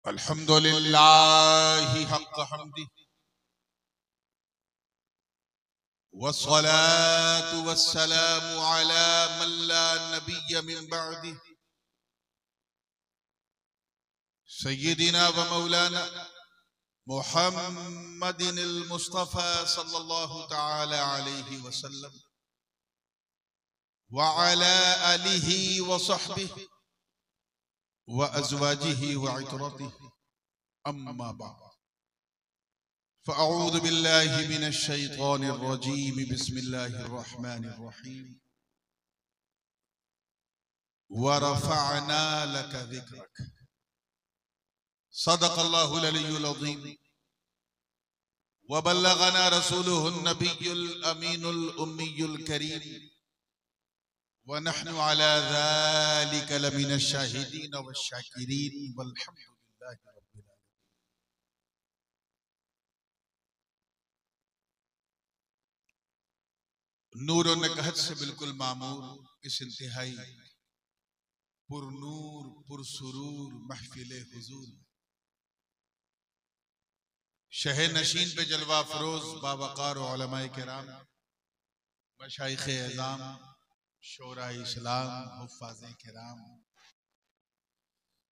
अल्हम्दुलिल्लाहि हक़्क़ हम्दिही वस्सलातु वस्सलामु अला मन ला नबिय्य मिन बअदिही सय्यिदिना व मौलाना मुहम्मदिनिल मुस्तफ़ा सल्लल्लाहु तआला अलैहि वसल्लम व अला आलिही व सहबिही व अज़वाजिही व इतरतिही अम्मा बअद फ़अऊज़ु बिल्लाहि मिनश शैतानिर रजीम बिस्मिल्लाहिर रहमानिर रहीम व रफ़अना लका ज़िक्रक सदक़ल्लाहुल अलियुल अज़ीम व बल्लगना रसूलुहुन नबियुल अमीनुल उम्मियुल करीम व नहनु अला ज़ालिका लमिनश शाहिदीन वश्शाकिरीन वल्हम्दुलिल्लाहि रब्बिल आलमीन। नूर और नकहत से बिल्कुल मामूर इस इंतहाई पुरनूर पुरसुरूर महफिले हुजूर शहे नशीन पे जलवा फरोज बावकार उलमाए किराम मशाइखे एज़ाम शोरा इस्लाम हुफ़्फ़ाज़े किराम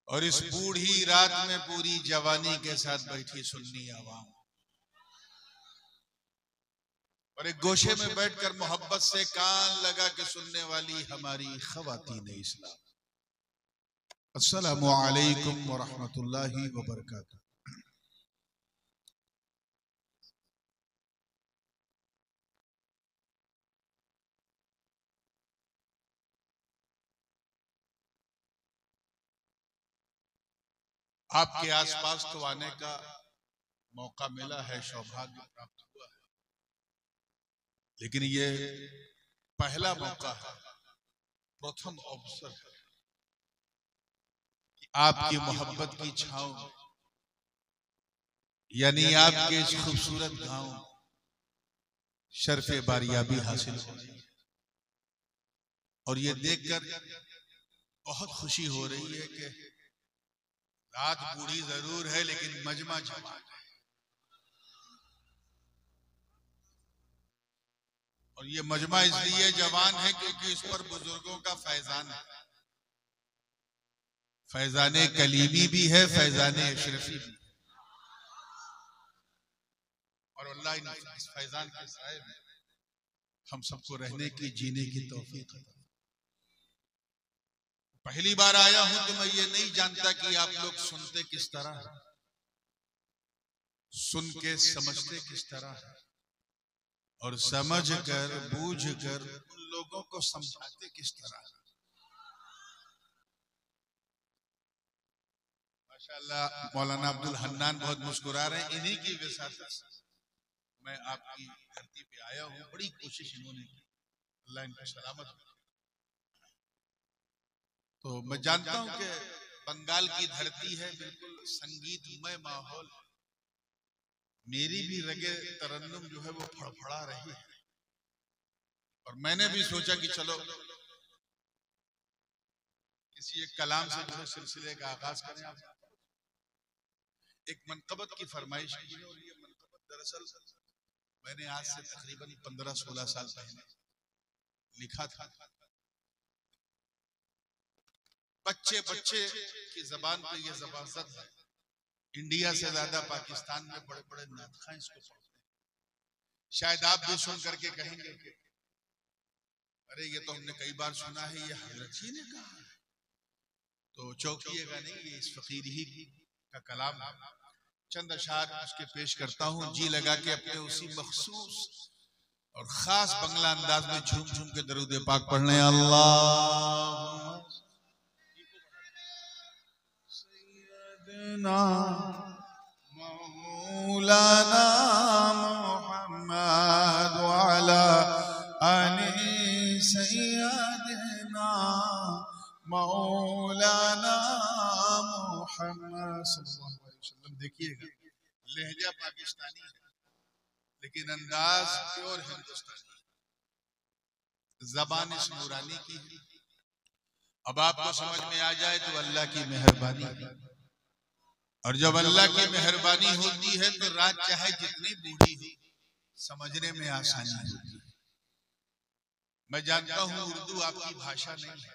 और इस बूढ़ी रात में पूरी जवानी के साथ बैठी सुन्नी आवाम और एक गोशे में बैठकर मोहब्बत से कान लगा के सुनने वाली हमारी ख़वातीन इस्लाम, अस्सलामु अलैकुम व रहमतुल्लाहि व बरकातुहू। आपके आसपास तो आने का मौका मिला है, सौभाग्य प्राप्त हुआ है, लेकिन ये पहला मौका है, प्रथम अवसर है कि आपकी मोहब्बत की छांव यानी आपके इस खूबसूरत गांव शर्फ़े बारियाबी हासिल हो और ये देखकर बहुत खुशी हो रही है कि रात बूढ़ी जरूर है लेकिन मजमा जवान है। और ये मजमा इसलिए जवान है क्योंकि इस पर बुजुर्गों का फैजान है, फैजाने कलीमी भी है, फैजाने अशरफी भी। और अल्लाह इस फैजान के साए में हम सबको रहने की, जीने की तौफीक अता। पहली बार आया हूं तो मैं ये नहीं जानता कि आप लोग सुनते किस तरह है, सुन के समझते किस तरह है और समझ कर बूझ कर उन लोगों को समझाते किस तरह है। माशाअल्लाह मौलाना अब्दुल हन्नान बहुत मुस्कुरा रहे हैं, इन्हीं की वसात से मैं आपकी धरती पे आया हूं। बड़ी कोशिश इन्होंने की, अल्लाह इनको सलामत रखे। तो मैं जानता हूं कि बंगाल की धरती है, बिल्कुल संगीतमय माहौल, मेरी भी रगे तरन्नुम जो है वो फड़फड़ा रही है। और मैंने भी सोचा कि चलो किसी एक कलाम से जो सिलसिले का आगाज करें। आप एक मनकबत की फरमाइश की है और ये मनकबत दरअसल मैंने आज से तकरीबन 15-16 साल पहले लिखा था। बच्चे बच्चे की जबान पर यह ज़बाज़त है, इंडिया से ज्यादा पाकिस्तान में बड़े बड़े नातख़ा इसको पढ़ते हैं। शायद आप भी सुन करके कहेंगे कि अरे ये तो हमने कई बार सुना है, ये हज़रत जी ने कहा है। तो चौंकिएगा नहीं, ये इस फकीर ही का कलाम है। चंद अशार उसके पेश करता हूँ, जी लगा के अपने उसी मखसूस और खास बंगला अंदाज में झूम झूम के दरूद पाक पढ़ने। अल्लाह सैयदना मौलाना मुहम्मद व अला आलि सैयदना मौलाना मुहम्मद सल्लल्लाहु अलैहि वसल्लम। देखिएगा लहजा पाकिस्तानी है लेकिन अंदाज प्योर हिंदुस्तानी, जबान इस नूरानी की है। अब आपको समझ में आ जाए तो अल्लाह की मेहरबानी। और जब अल्लाह की मेहरबानी होती है तो रात चाहे जितनी बूढ़ी हो समझने में आसानी होती है। मैं जानता हूं उर्दू आपकी भाषा नहीं है,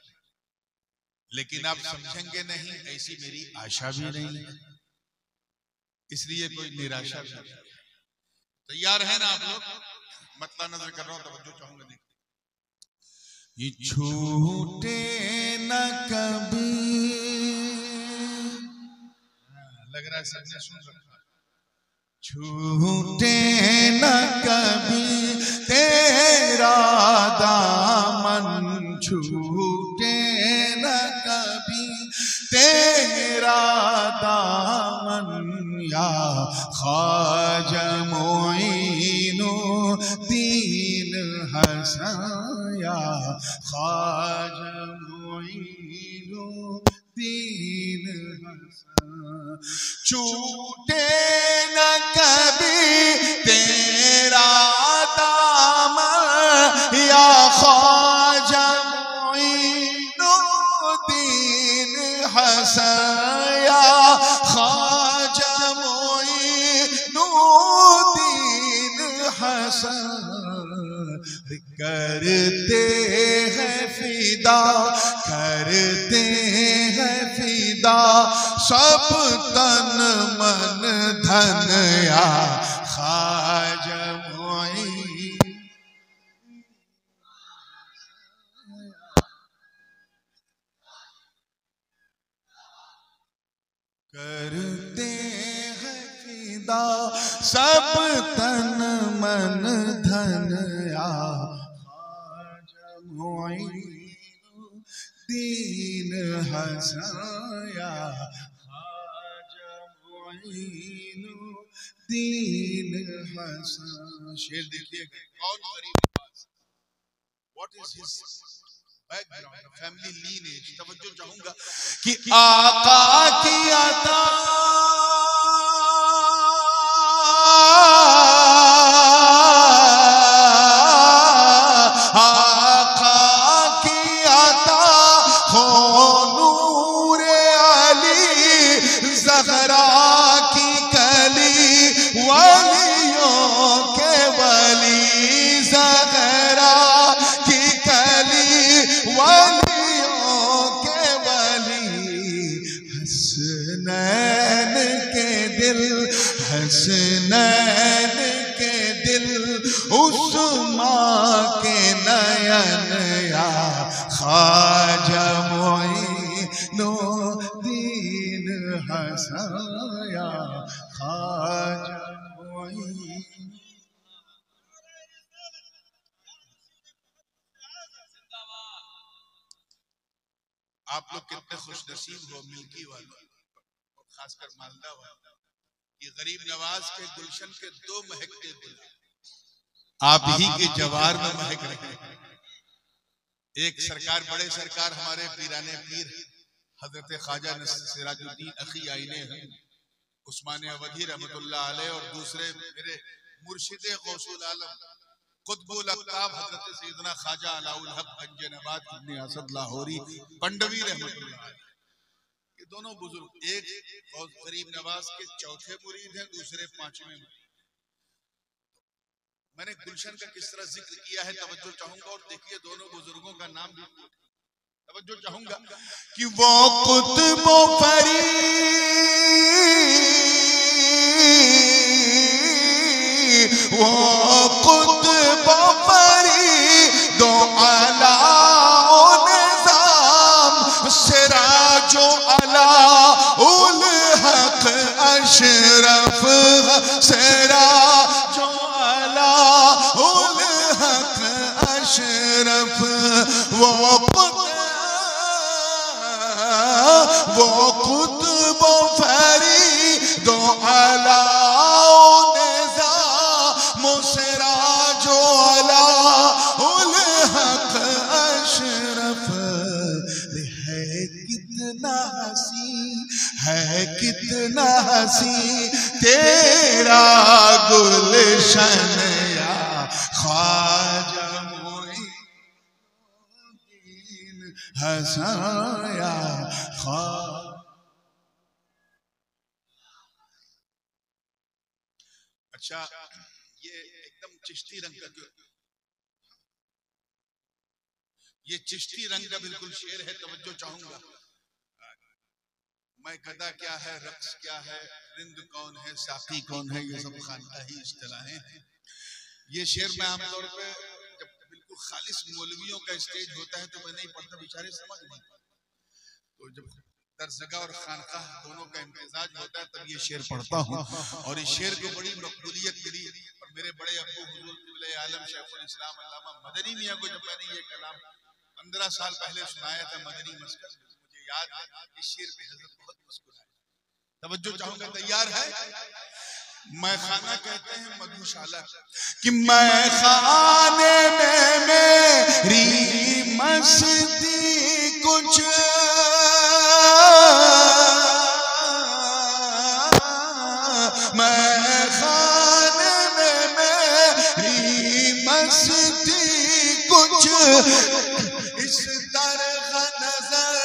लेकिन आप समझेंगे नहीं ऐसी मेरी आशा भी नहीं है, इसलिए कोई निराशा भी नहीं। तैयार है ना आप लोग? मतला नजर कर रहा हूं, तवज्जो चाहूंगा। ये छूटे न कभी, लग रहा है सबने सुन रखा। छूटे न कभी तेरा दामन, छूटे न कभी तेरा दामन, या ख्वाजा मोइनुद्दीन हसन, या ख्वाजा मोइनुद्दीन हसन। छूटे न कभी तेरा दामन, या ख्वाजा मोइनुद्दीन हसन, या ख्वाजा मोइनुद्दीन हसन। करते हैं फिदा, करते हैं फिदा सब तन मन धन, या ख्वाजा मोइन। करते हैं फिदा सब तन मन धन, या ख्वाजा मोइनुद्दीन हसन, या ख्वाजा मोइनुद्दीन हसन। शेर देखिए कौन गरीब Nawaz, what is his background, family lineage. तवज्जो चाहूंगा कि आका की अता, आका की अता हो नूरे अली, ज़हरा की कली वलियों के वली, ज़हरा की कली वलियों के वली। हसनैन के दिल, हसनैन के दिल उस माँ के नयन, या ख्वाजा मोइनुद्दीन हसन, या ख्वाजा मोइन। आप लोग कितने खुशनसीब हो मिल्की वालों, खासकर मालदा वालों, कि गरीब नवाज के गुलशन के दो महकते गुल आप ही के जवार में महक रहे हैं। एक सरकार, बड़े सरकार हमारे पीराने पीर हजरत ख्वाजा सिराजुद्दीन अखी आईने हैं उस्मान अवधी रहमतुल्लाह अलैह, और दूसरे मेरे मुर्शिदे गौसुल आलम कुतुबुल अक़ताब हजरत सैयदना ख्वाजा अलाउल हक गंजनबाद इब्न असद लाहौरी पंडवी रहमतुल्लाह अलैह। ये दोनों बुजुर्ग एक गरीब नवाज के चौथे मुरीद हैं, दूसरे पांचवें मुरीद। मैंने गुलशन का किस तरह जिक्र किया है तवज्जो चाहूंगा, और देखिए दोनों बुजुर्गों का नाम भी तवज्जो चाहूंगा कि वो कुतुब फरीद, वो कुतुब फरीद दो आला निज़ाम, सिराजो अला उल हक अशरफ, सिराजो अला उल हक अशरफ। वो कुतुब फरीद दो अला निज़ाम, सिराजो अला उल हक अशरफ। है कितना हसी, है कितना हसी तेरा गुलशन, या ख्वाजा मोइनुद्दीन हसन, या ख्वाजा। अच्छा, ये एकदम चिश्ती रंग का, ये चिश्ती रंग का बिल्कुल शेर है, तवज्जो चाहूंगा। मैं गदा क्या है, रक्स क्या है, रिंद कौन है, साकी कौन है, ये सब खानकाही इस्तिलाहें हैं। ये शेर मैं आमतौर पे जब बिल्कुल खालिस मौलवियों का स्टेज होता है तो मैं नहीं पढ़ता, बेचारे समझ नहीं पाते। तो जब दरसगाह और खानकाह दोनों का इम्तिजाज होता है तब ये शेर पढ़ता हूँ। और इस शेर को बड़ी मकबूलियत मिली। और मेरे बड़े अब्बू हुजूर क़िबले आलम शेखुल इस्लाम अल्लामा मदनी मियां को जब मैंने ये कलाम 15 साल पहले सुनाया था मदनी मस्कत, मुझे याद है इस शेर पे हज़रत बहुत मुस्कुराए। तवज्जो चाहूंगा, तैयार है? मैं खाना कहते हैं मधुशाला कि मैं खाने में मेरी मस्ती कुछ मैं खाने में मेरी मस्ती कुछ इस तरह नजर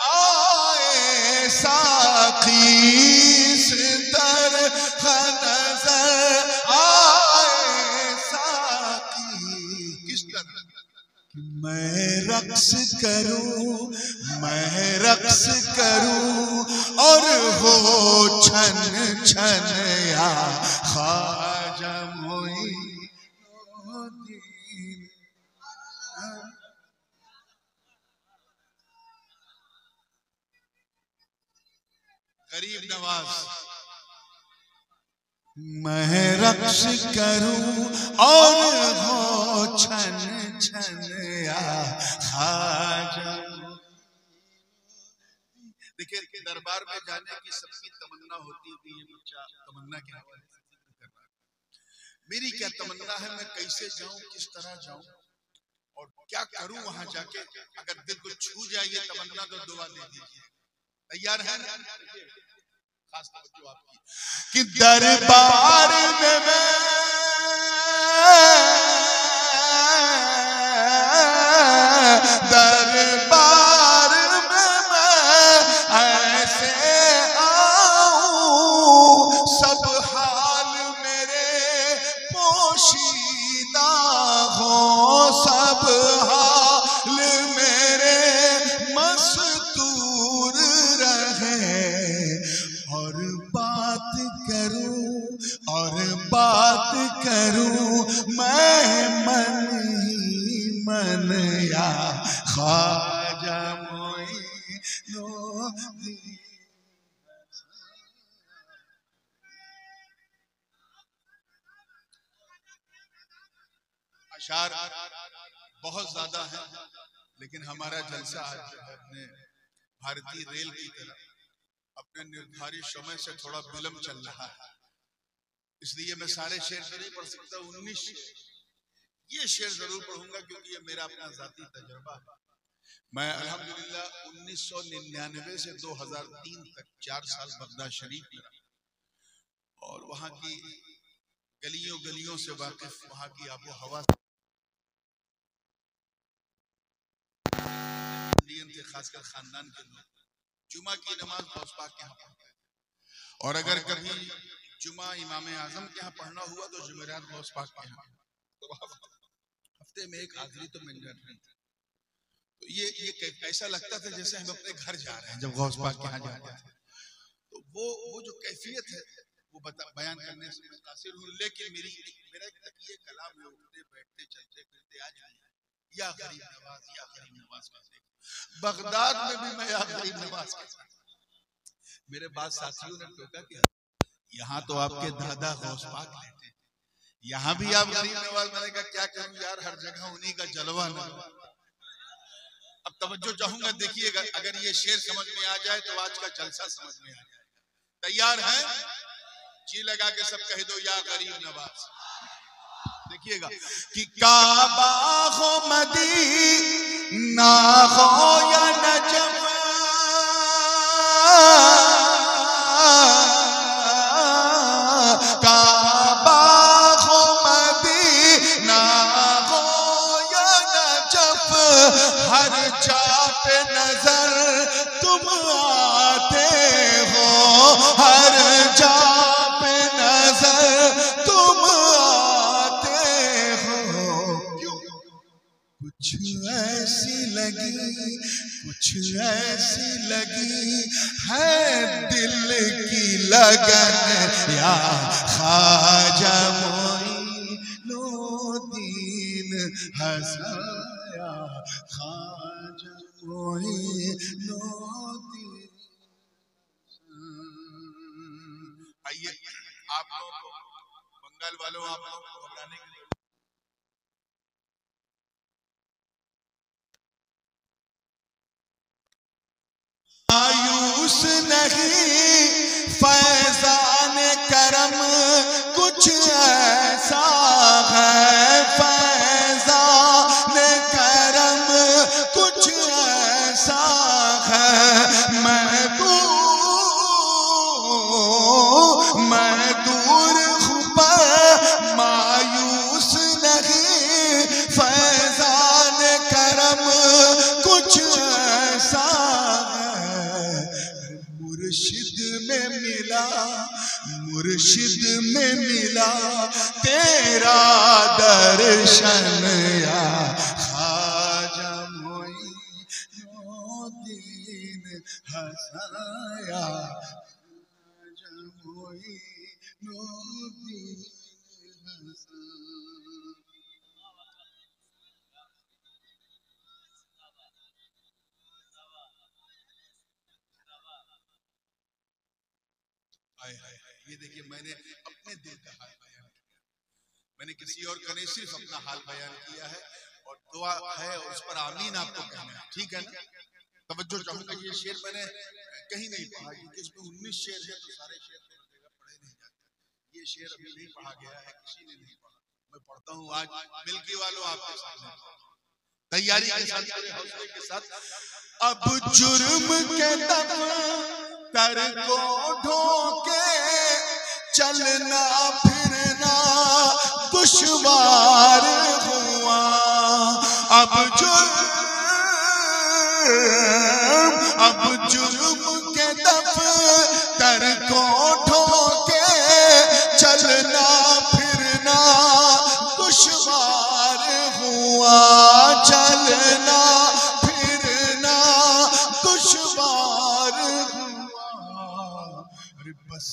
आए साकी, इस तरह नजर आए साकी। किस तरह? मैं रक्स करूं, मैं रक्स करूं और हो छन छन या ख्वाजा मोइनुद्दीन। गरीब नवाज। मैं रक्स करूं और हो छन छन या ख्वाजा। देखिए, दरबार में जाने की सबकी तमन्ना होती है। ये बच्चा तमन्ना के हवाले से जिक्र कर रहा है। मेरी क्या तमन्ना है, मैं कैसे जाऊं, किस तरह जाऊं और क्या करूं वहां जाके। अगर दिल को छू जाए ये तमन्ना तो दुआ दे दीजिए। तैयार है? खास तवज्जो आपकी कि दरबार में मैं दरबार में मैं ऐसे आऊं सब हाल मेरे पोशीदा हो, सब हाल मेरे मस्तूर रहे। और बात करूं मैं मन ही मन या ख्वाजा मोइनुद्दीन। अशार बहुत ज्यादा है, लेकिन हमारा जलसा आज अपने भारतीय रेल की तरह अपने निर्धारित समय से थोड़ा विलंब चल रहा है, इसलिए मैं सारे शेर तो नहीं पढ़ सकता। 19 ये शेर जरूर पढ़ूंगा क्योंकि ये मेरा अपना जाती तजुर्बा है। मैं अल्हम्दुलिल्लाह 1999 से 2003 तक 4 साल बगदाद शरीफ में रहा और वहाँ की गलियों गलियों से वाकिफ, वहाँ की आबो हवा थे, खासकर खानदान के लोग जुमा की नमाज गौस पाक के यहाँ पढ़ते हैं। और अगर कभी जुमा इमाम आजम के यहाँ पढ़ना हुआ तो जुमेरात गौस पाक के यहाँ, तो हफ्ते में एक हाजिरी तो मिल जाती थी। तो ये ऐसा लगता था जैसे हम अपने घर जा रहे हैं जब गौस पाक के यहाँ जाते थे। तो वो जो कैफियत है वो बयान करने से मैं कासिर हूँ। लेकिन मेरा एक तकिए कलाम है, उठते बैठते चलते फिरते आज या गरीब नवाज, या गरीब नवाज का बगदाद में भी मैं या गरीब नवाज का। मेरे बाद साथियों ने टोका कि यहाँ तो आपके दादा गौस पाक लेते हैं, यहाँ भी आप गरीब नवाज। मैंने कहा क्या करूं यार, हर जगह उन्हीं का जलवा न। अब तवज्जो चाहूंगा, देखिएगा, अगर ये शेर समझ में आ जाए तो आज का जलसा समझ में आ जाएगा। तैयार है? जी लगा के सब कह दो या गरीब नवाज। देखिएगा कि काबा हो मदीना हो या नजफ, काबा हो मदीना हो या नजफ, हर चाप नजर तुम आते हो, हर चाप नजर तुम ऐसी लगी है दिल की लगन या ख्वाजा मोइनुद्दीन हंसाया ख्वाजा मोइनुद्दीन। आइए आप लोग बंगाल वालों, आप लोग घबराने के लिए मायूस नहीं फैजान करम कुछ ऐसा है, फैजान करम कुछ ऐसा है। मैं दूर खुबा मायूस नहीं फैजान करम कुछ ऐसा मुर्शिद में मिला तेरा दर्शन या ख्वाजा मोइनुद्दीन हंसाया ख्वाजा मोइनुद्दीन ये देखिए, मैंने अपने दिल का हाल बयान किया, मैंने किसी और का नहीं, सिर्फ अपना हाल बयान किया है। और दुआ है और उस पर आमीन आपको कहना है, ठीक है ना? तवज्जो चाहूंगा, ये शेर मैंने कहीं नहीं पढ़ा क्योंकि इसमें 19 शेर है तो सारे शेर पढ़े नहीं जाते। ये शेर अभी नहीं पढ़ा गया है, किसी ने नहीं पढ़ा, मैं पढ़ता हूँ आज मिल्की वालों आपके सामने तैयारी के साथ, हौसले के साथ। अब जुर्म के दम तर को ढोके चलना फिरना दुश्वार हुआ। अब जुर्म के दफ्तर को ढोके चलना फिरना दुश्वार हुआ, चलना फिरना दुश्वार हुआ। अरे बस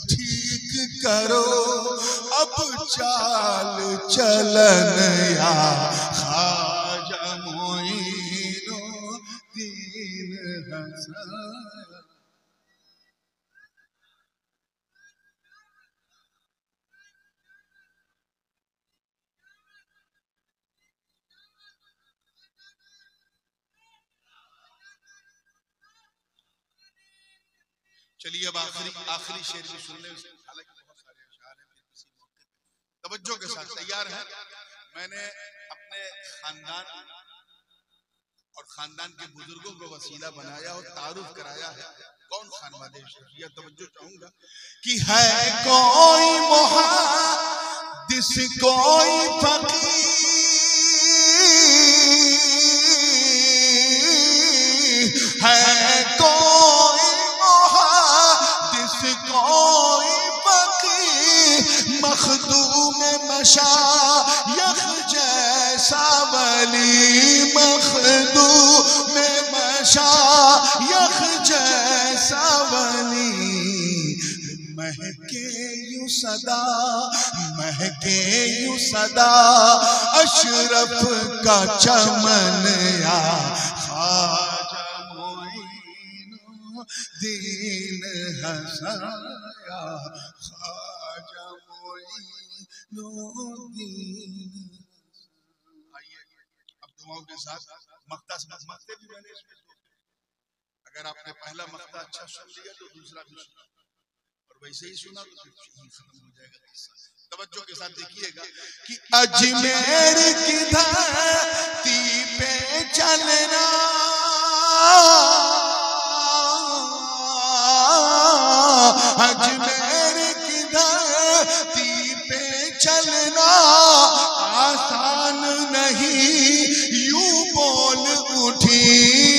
ठीक करो अब चाल चलन या ख्वाजा मोइनुद्दीन हंसाया। चलिए अब आखिरी शेर भी सुन ले, हालांकि बहुत सारे अशआर हैं, किसी मौके पे तवज्जो के साथ तैयार है। मैंने अपने खानदान और खानदान के बुजुर्गों को वसीला बनाया और तारुफ कराया है। कौन खानवादे शरीयत, तवज्जो चाहूंगा कि है कोई मुहद्दिस कोई फकीह, है कोई कोई फकीह मखदूम मशायख जैसा वली, मखदूम मशायख जैसा वली। महके यूं सदा अशरफ का चमन या ख्वाजा मोइनुद्दीन हंसाया ख्वाजा मोइनुद्दीन। आइए अब दुआओं के साथ मक्ता मक्ते भी मैंने इसमें, अगर आपने पहला मक्ता अच्छा सुन लिया तो दूसरा भी सुना, और वैसे ही सुना तो फिर खत्म हो जाएगा। तवज्जो के साथ देखिएगा कि अजमेर की धरती पे चलना, अजमेर की धरती पे चलना आसान नहीं, यूं बोल उठी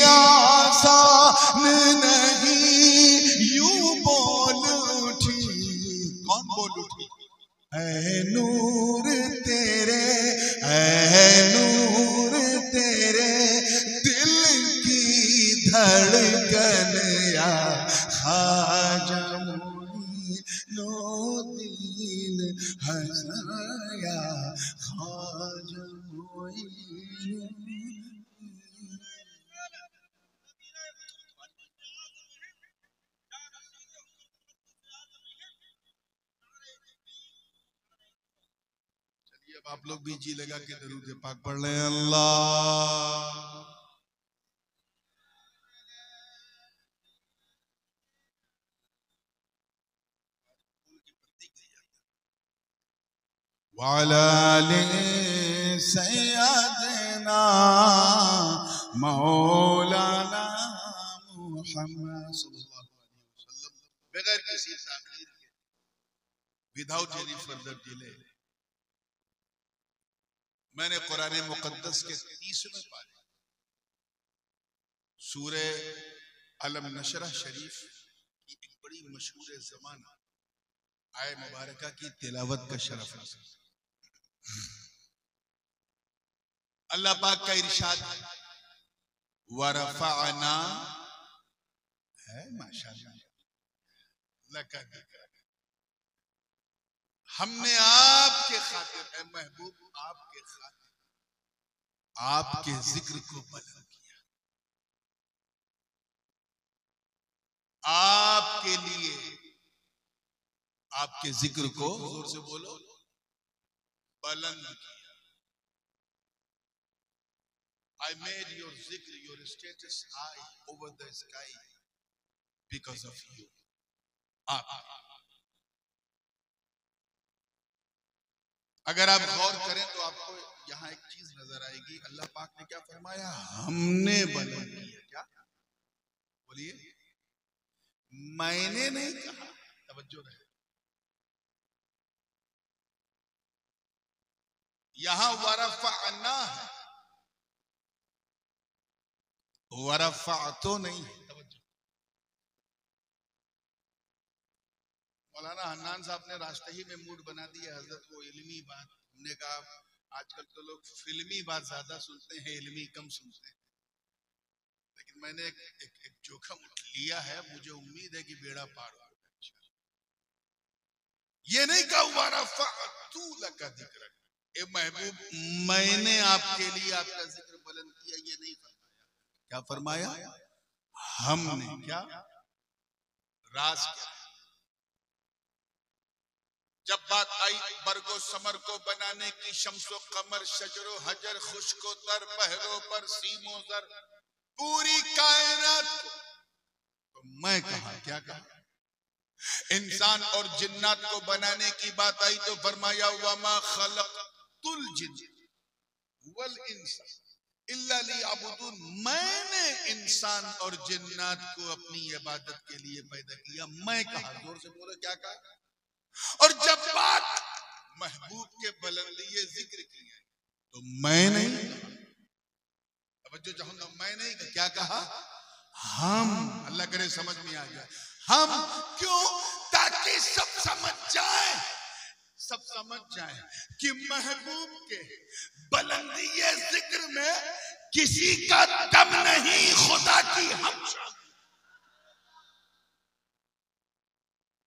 आसान नहीं, यूं बोल उठी। कौन बोल उठी? ऐ नूर तेरे धड़कन या ख्वाजा मोइनुद्दीन हंसाया ख्वाजा मोइनुद्दीन। चलिए अब आप लोग भी जी लगा के दरूद पाक पढ़ लें। अल्लाह वाले सैयदना मौलाना मुहम्मद सल्लल्लाहु अलैहि वसल्लम। बगैर किसी ताखीर के, विदाउट एनी फर्दर डिले, मैंने कुरान मुकद्दस के 30वें पारे सूरे अलम नशरह शरीफ की एक बड़ी मशहूर ज़माना आय मुबारका की तिलावत का शरफ हासिल। अल्लाह पाक का इरशाद वरफ़अना है, माशाअल्लाह, हमने आपके खातिर, ए महबूब, आपके खातिर आपके जिक्र को बुलंद किया, आपके लिए आपके जिक्र को, जोर से बोलो, बुलंद किया। I made your zikr, your status high over the sky because of you. आप, अगर आप गौर करें तो आपको यहां एक चीज नजर आएगी। अल्लाह पाक ने क्या फरमाया? हमने बुलंद किया। क्या बोलिए? मैंने नहीं कहा, तवज्जो रहे। यहां वरफ़अना है, वरफ़अतो नहीं है। मौलाना हन्नान साहब ने रास्ते ही में मूड बना दिया हजरत, वो इल्मी बात। हमने कहा आजकल तो लोग फिल्मी बात ज्यादा सुनते हैं, इल्मी कम सुनते हैं। लेकिन मैंने एक जोखम लिया है, मुझे उम्मीद है कि बेड़ा पार होगा। ये नहीं कहा वरफ़अतु लका ज़िक्रक, ए महबूब मैंने आपके लिए आपका जिक्र बुलंद किया, ये नहीं फरमाया। क्या फरमाया? हमने। क्या राज क्या? जब बात आई बरगो समर को बनाने की, शम्सो कमर शजरो हजर खुशको तर पहरों पर सीमो जर, पूरी कायनात को, तो मैं कहा, क्या कहा? इंसान और जिन्नात को बनाने की बात आई तो फरमाया वमा खलक़तुल जिन्न वल इंसा इल्ला लियअबुदून, मैंने इंसान और जिन्नात को अपनी इबादत के लिए पैदा किया। मैं कहा, जोर से बोलो, क्या कहा? और जब बात महबूब के बुलंदी जिक्र की है तो मैं नहीं, अब जो चाहूंगा, मैं नहीं, क्या कहा? हम। अल्लाह करे समझ में आ जाए। हम क्यों? ताकि सब समझ जाए, सब समझ जाए कि महबूब के बुलंदी जिक्र में किसी का दम नहीं, खुदा की हम,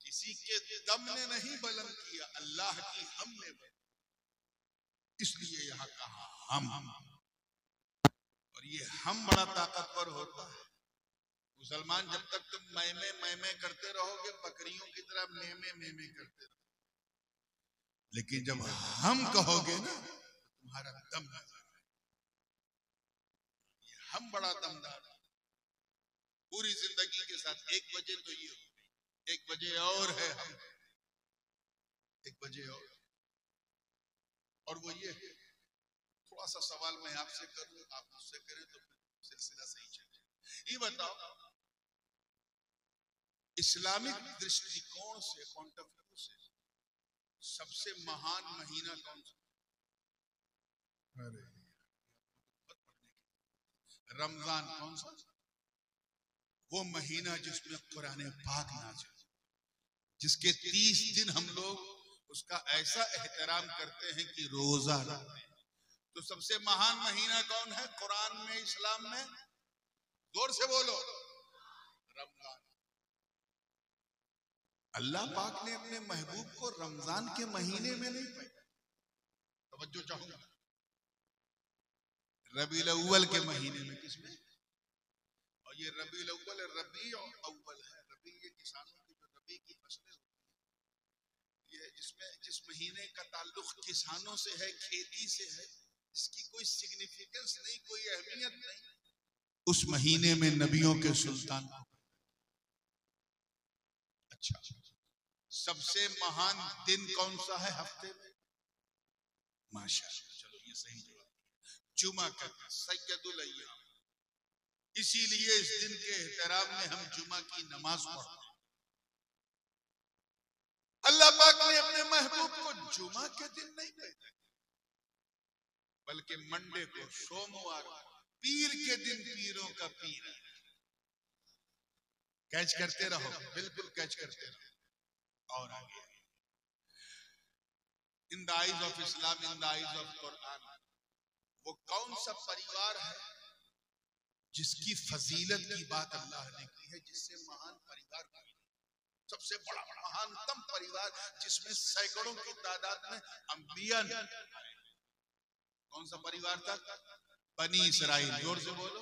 किसी के दम ने नहीं बुलंद किया, अल्लाह की हमने बुलंद, इसलिए यहां कहा हम। और ये हम बड़ा ताकतवर होता है। मुसलमान जब तक तुम मैं करते रहोगे, बकरियों की तरह मैं करते रहोगे, लेकिन जब हम कहोगे ना, तुम्हारा दम नजर आए। हम बड़ा दमदार है। पूरी जिंदगी के साथ 1 बजे तो ये, 1 बजे और है हम, 1 बजे और वो ये है। थोड़ा सा सवाल मैं आपसे करूं, आप मुझसे करें तो सिलसिला सही चले। ये बताओ, इस्लामिक दृष्टिकोण से, पॉइंट ऑफ व्यू से, सबसे महान महीना कौन सा? रमजान। कौन सा? वो महीना जिसमें कुरान पाक नाज़िल, जिसके 30 दिन हम लोग उसका ऐसा एहतराम करते हैं कि रोजा रखते हैं। तो सबसे महान महीना कौन है कुरान में, इस्लाम में? जोर से बोलो, रमजान। अल्लाह पाक ने अपने महबूब को रमजान के महीने में नहीं पैदा, तवज्जो चाहूंगा, रबीउल अव्वल के महीने में। किसमें? और ये रबीउल अव्वल रबी अव्वल है। रबी ये किसानों की जो रबी की फसलें होती है, ये जिस महीने का ताल्लुक किसानों से है, खेती से है, इसकी कोई सिग्निफिकेंस नहीं, कोई अहमियत नहीं। उस महीने में नबियों के सुल्तान को, अच्छा, सबसे महान दिन कौन सा है हफ्ते में? माशाअल्लाह, चलो ये सही जवाब, जुमा का, सैयदुल अय्याम। इसीलिए इस दिन के एहतराम में हम जुमा की नमाज पढ़ते हैं। अल्लाह पाक ने अपने महबूब को जुमा के दिन नहीं भेजा, बल्कि मंडे को, सोमवार, पीर के दिन पीरों का पीर है। कैच करते रहो, बिल्कुल कैच करते रहो। और आगे, in the eyes of Islam, in the eyes of Quran, वो कौन सा परिवार है जिसकी फजीलत की बात अल्लाह ने की है, जिससे महान परिवार का सबसे बड़ा महानतम परिवार, जिसमें सैकड़ों की तादाद में अंबिया, कौन सा परिवार था? बनी इसराइल। जोर से बोलो,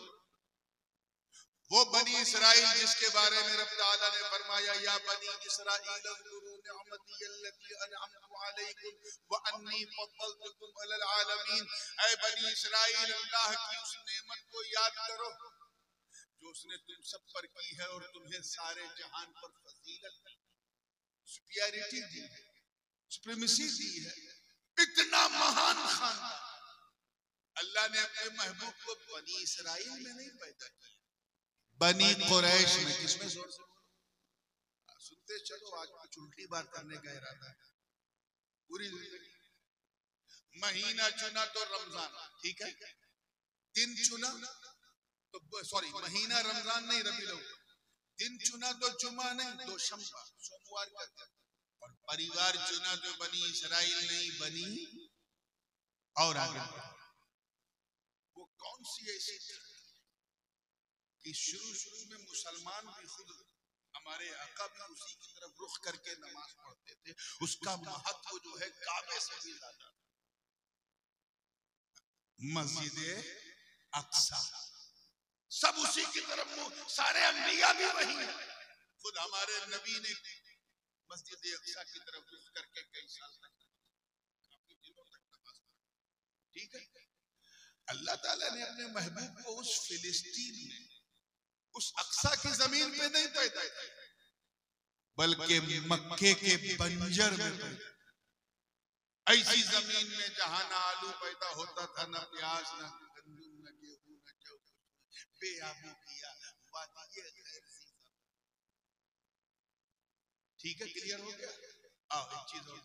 वो बनी इसराइल जिसके बारे में रब ताला ने फरमाया, या बनी इसराइल अज़कुरू निअमती अल्लती अनअमतु अलैकुम व अन्नी फद्दलतुकुम अलल आलमीन। ऐ बनी इसराइल, अल्लाह की उस नेमत को याद करो जो उसने तुम सब पर की है और तुम्हें सारे जहान पर फजीलत, सुपीरियरिटी दी है, सुप्रीमेसी दी है। इतना महान खानदान अल्लाह ने अपने महबूब को बनी इसराइल में नहीं पैदा किया, बनी कुरैश में। किसमें? जोर से सुनते चलो, आज कुछ उल्टी बात करने का इरादा है। पूरी महीना चुना तो रमजान, ठीक है, दिन चुना तो, सॉरी, महीना रमजान नहीं, रबीउल अव्वल। दिन चुना तो जुमा नहीं, दोशंबा, सोमवार का दिन। और परिवार चुना तो बनी इसराइल नहीं, बनी। और आगे, वो कौन सी ऐसी कि शुरू में मुसलमान भी खुद, हमारे आका भी उसी की तरफ रुख करके नमाज पढ़ते थे, उसका महत्व जो है काबे से भी ज्यादा। मस्जिद अक्सा, सब उसी की तरफ, सारे अंबिया भी वही है। खुद हमारे नबी ने मस्जिद अक्सा की तरफ रुख करके कई साल तक, काफी दिनों तक नमाज पढ़ी। ठीक है, अल्लाह ताला ने अपने महबूब को उस फिलिस्तीन में, उस अक्सा की जमीन पे नहीं पैदा किया, बल्कि मक्के के बंजर में पैदा, ऐसी जमीन में जहां ना आलू पैदा होता था, ना प्याज, ना गंदम, ना गेहूं, ना जौ, बेआबू किया वादी गैर सी। ठीक है, क्लियर हो गया? एक चीज और,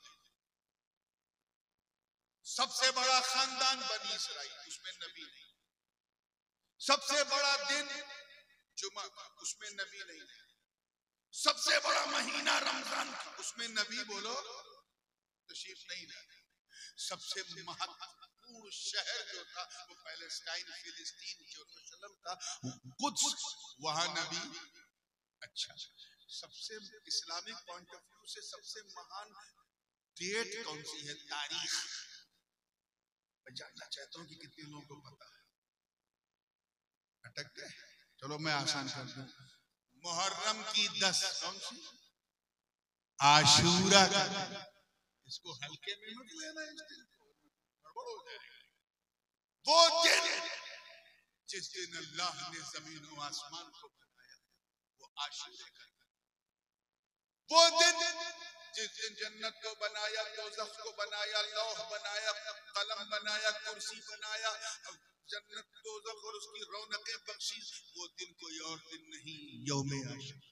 सबसे बड़ा खानदान बनी इसराइल, उसमें नबी नहीं। सबसे बड़ा दिन जुमा का, उसमें नबी नहीं। सबसे बड़ा महीना रमजान का, उसमें नबी बोलो तशरीफ नहीं लाए। सबसे महत्वपूर्ण शहर जो था वो पैलेस्टाइन, फिलिस्तीन, जेरूसलम था, कुद्स, वहां नबी। अच्छा, सबसे इस्लामिक पॉइंट ऑफ व्यू से सबसे महान डेट कौन सी है, तारीख? मैं जानना चाहता हूं कि कितने लोगों को पता है। अटक गए? चलो मैं आसान कर दूं, मुहर्रम की 10, कौन सी? आशूरा का। इसको हल्के में मत लेना, इस दिन गड़बड़ हो जाएगा। वो दिन जिस दिन अल्लाह ने जमीन और आसमान को बनाया, वो आशूरे का। वो दिन जिस दिन जन्नत को बनाया, दोज़ख को बनाया, लौह बनाया, कलम बनाया, कुर्सी बनाया, जन्नत, दोज़ख और उसकी रौनकें बख्शी, वो दिन कोई और दिन नहीं, यौमे आशूरा।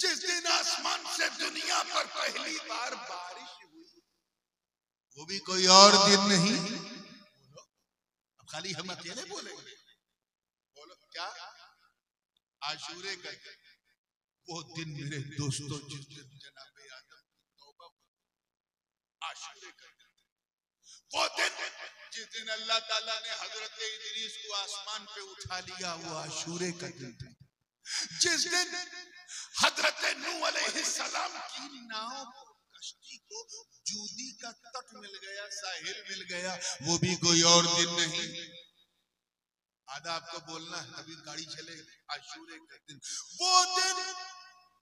जिस दिन आसमान से दुनिया पर पहली बार बारिश हुई, वो भी कोई और दिन नहीं। बोलो, अब खाली हम अकेले बोलेंगे? बोलो क्या? आशूरे का वो दिन मेरे दोस्तों, जिस दिन जनाबे आदम की तौबा, आशूरे का दिन। वो दिन जिस दिन अल्लाह ताला ने हजरत इदरीस को आसमान पे उठा लिया, वो आशूरे का दिन था। जिस दिन हजरत नूह अलैहिस्सलाम की नाव कश्ती को जूदी का तट मिल गया, साहिल मिल गया, वो भी कोई और दिन नहीं। आधा आपको बोलना है तभी गाड़ी चलेगी। आशूरे का दिन, वो दिन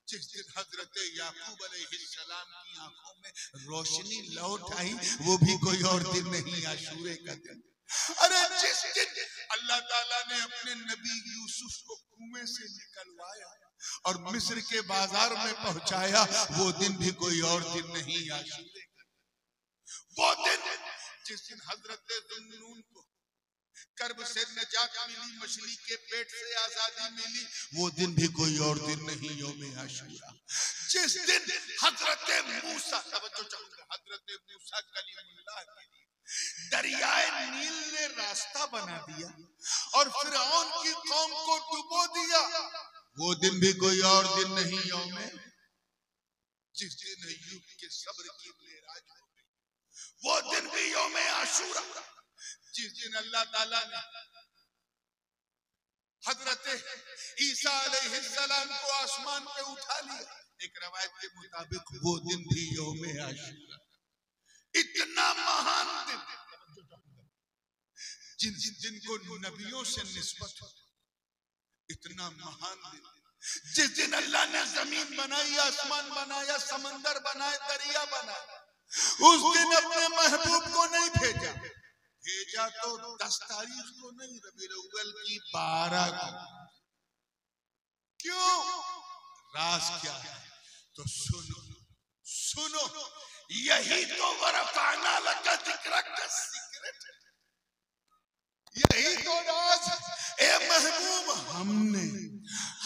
जिस दिन हजरत याकूब अलैहिस्सलाम की आंखों में रोशनी लौट आई, वो भी कोई और दिन नहीं, आशूरे का दिन। अरे जिस दिन अल्लाह ताला ने अपने नबी यूसुफ को कुएं से निकलवाया और मिस्र के बाजार में पहुंचाया, वो दिन भी कोई और दिन नहीं, आशूरे का दिन। वो दिन जिस दिन हजरत जुन्नून को कर्ब से नजात मिली, मछली के पेट से आजादी मिली, वो दिन भी कोई और दिन नहीं, यौम आशूरा। जिस दिन हजरत मूसा, तवज्जो चाहूंगा, हजरत मूसा कलीमुल्लाह के लिए दरियाए नील ने रास्ता बना दिया और फिरौन की कौम को डुबो दिया, वो दिन भी कोई और दिन नहीं, यौम। जिस दिन अय्यूब के सब्र की मेराज हो गई, वो दिन भी यौम आशूरा। जिस दिन अल्लाह ताला ने हजरत ईसा अलैहिस्सलाम को आसमान पे उठा लिया, एक रवायत के मुताबिक वो दिन भी यौम आशूरा। इतना महान दिन, जिनको नबियों से निस्बत हो, इतना महान दिन। जिस दिन अल्लाह ने जमीन बनाई, आसमान बनाया, समंदर बनाए, दरिया बनाया, उस दिन अपने महबूब को नहीं भेजा। भेजा तो 10 तारीख को नहीं, रबीउल अव्वल की 12 को। क्यों? राज क्या है? तो सुनो सुनो, यही तो वरफाना लका जिक्र का सीक्रेट है, यही तो राज। ए महबूब,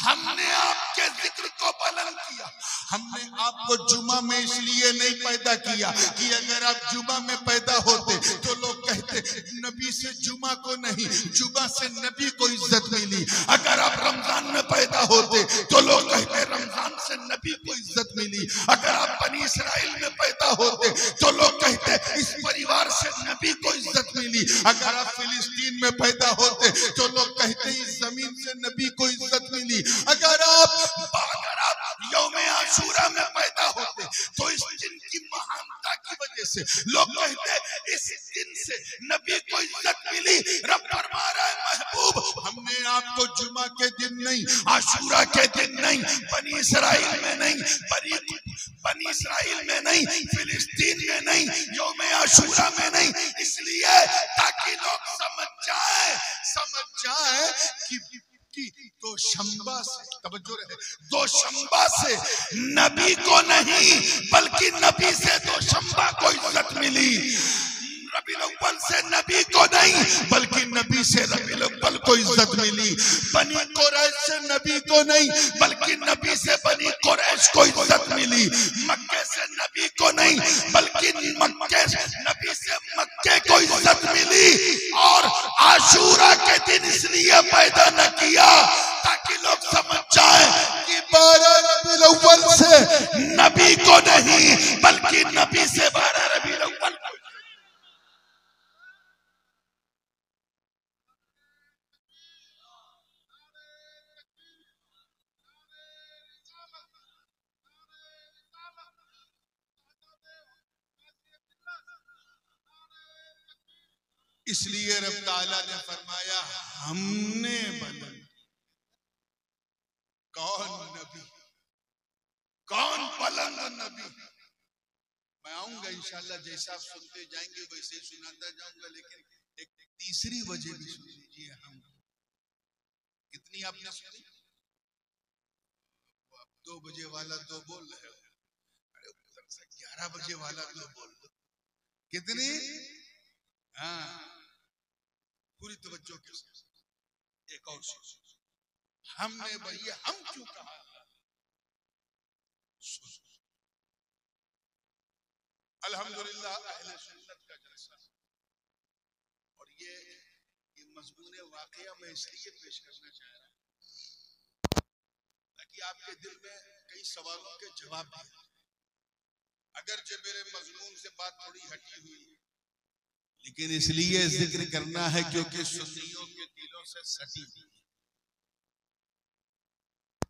हमने आपके जिक्र को बुलंद किया। हमने आपको जुमा में इसलिए नहीं पैदा किया कि अगर आप जुमा में पैदा होते तो लोग कहते नबी से जुमा को नहीं, जुमा से नबी को इज्जत मिली। अगर आप रमजान में पैदा होते तो लोग कहते रमजान से नबी को इज्जत मिली। अगर आप बनी इसराइल में पैदा होते तो लोग कहते इस परिवार से नबी को इज्जत मिली। अगर आप फिलिस्तीन में पैदा होते तो लोग कहते इस जमीन से नबी को इज्जत मिली। अगर आप यौम आशूरा में पैदा होते तो इस दिन की महानता की वजह से लोग कहते इस दिन से नबी को इज्जत मिली। रब फरमा रहा है महबूब, हमने आपको जुमा के दिन नहीं, आशूरा के दिन नहीं, बनी इसराइल में नहीं, बनी इसराइल में नहीं, फिलिस्तीन में नहीं, यौम आशूरा में नहीं, इसलिए ताकि लोग समझ जाए कि दो शंबा से, तवज्जो रहे, दो शंबा से नबी को नहीं बल्कि नबी से दो शंबा को इज्जत मिली। रबीउल अव्वल से नबी को नहीं बल्कि नबी से रबीउल अव्वल को इज्जत मिली। बनी कुरैश से नबी को नहीं बल्कि नबी से बनी कुरैश को इज्जत मिली। मक्के से नबी को नहीं बल्कि नबी से मक्के को इज्जत मिली। और आशूरा के दिन इसलिए पैदा न किया ताकि लोग समझ जाए कि 12 रबीउल अव्वल से नबी को नहीं बल्कि नबी से 12 रबीउल अव्वल को। इसलिए रब ताला ने फरमाया हमने बुलंद। कौन नबी, कौन बुलंद नबी? मैं आऊंगा इंशाल्लाह, जैसा आप सुनते जाएंगे वैसे ही सुनाता जाऊंगा, लेकिन एक तीसरी वजह भी सुन लीजिए। हम कितनी आपने सुनी? 2 बजे वाला 2 बोल रहे हो, अरे 11 बजे वाला 2 बोल दो। कितनी? हाँ, पूरी तवज्जो के साथ एक और सुन। हमने भैया हम क्यों कहा? अल्हम्दुलिल्लाह अहले सुन्नत का जलसा, और ये मजमून वाकया मैं इसलिए पेश करना चाह रहा हूं ताकि आपके दिल में कई सवालों के जवाब दें। अगर जो मेरे मजमून से बात थोड़ी हटी हुई लेकिन इसलिए जिक्र करना है क्योंकि सुन्नियों के दिलों से सटी।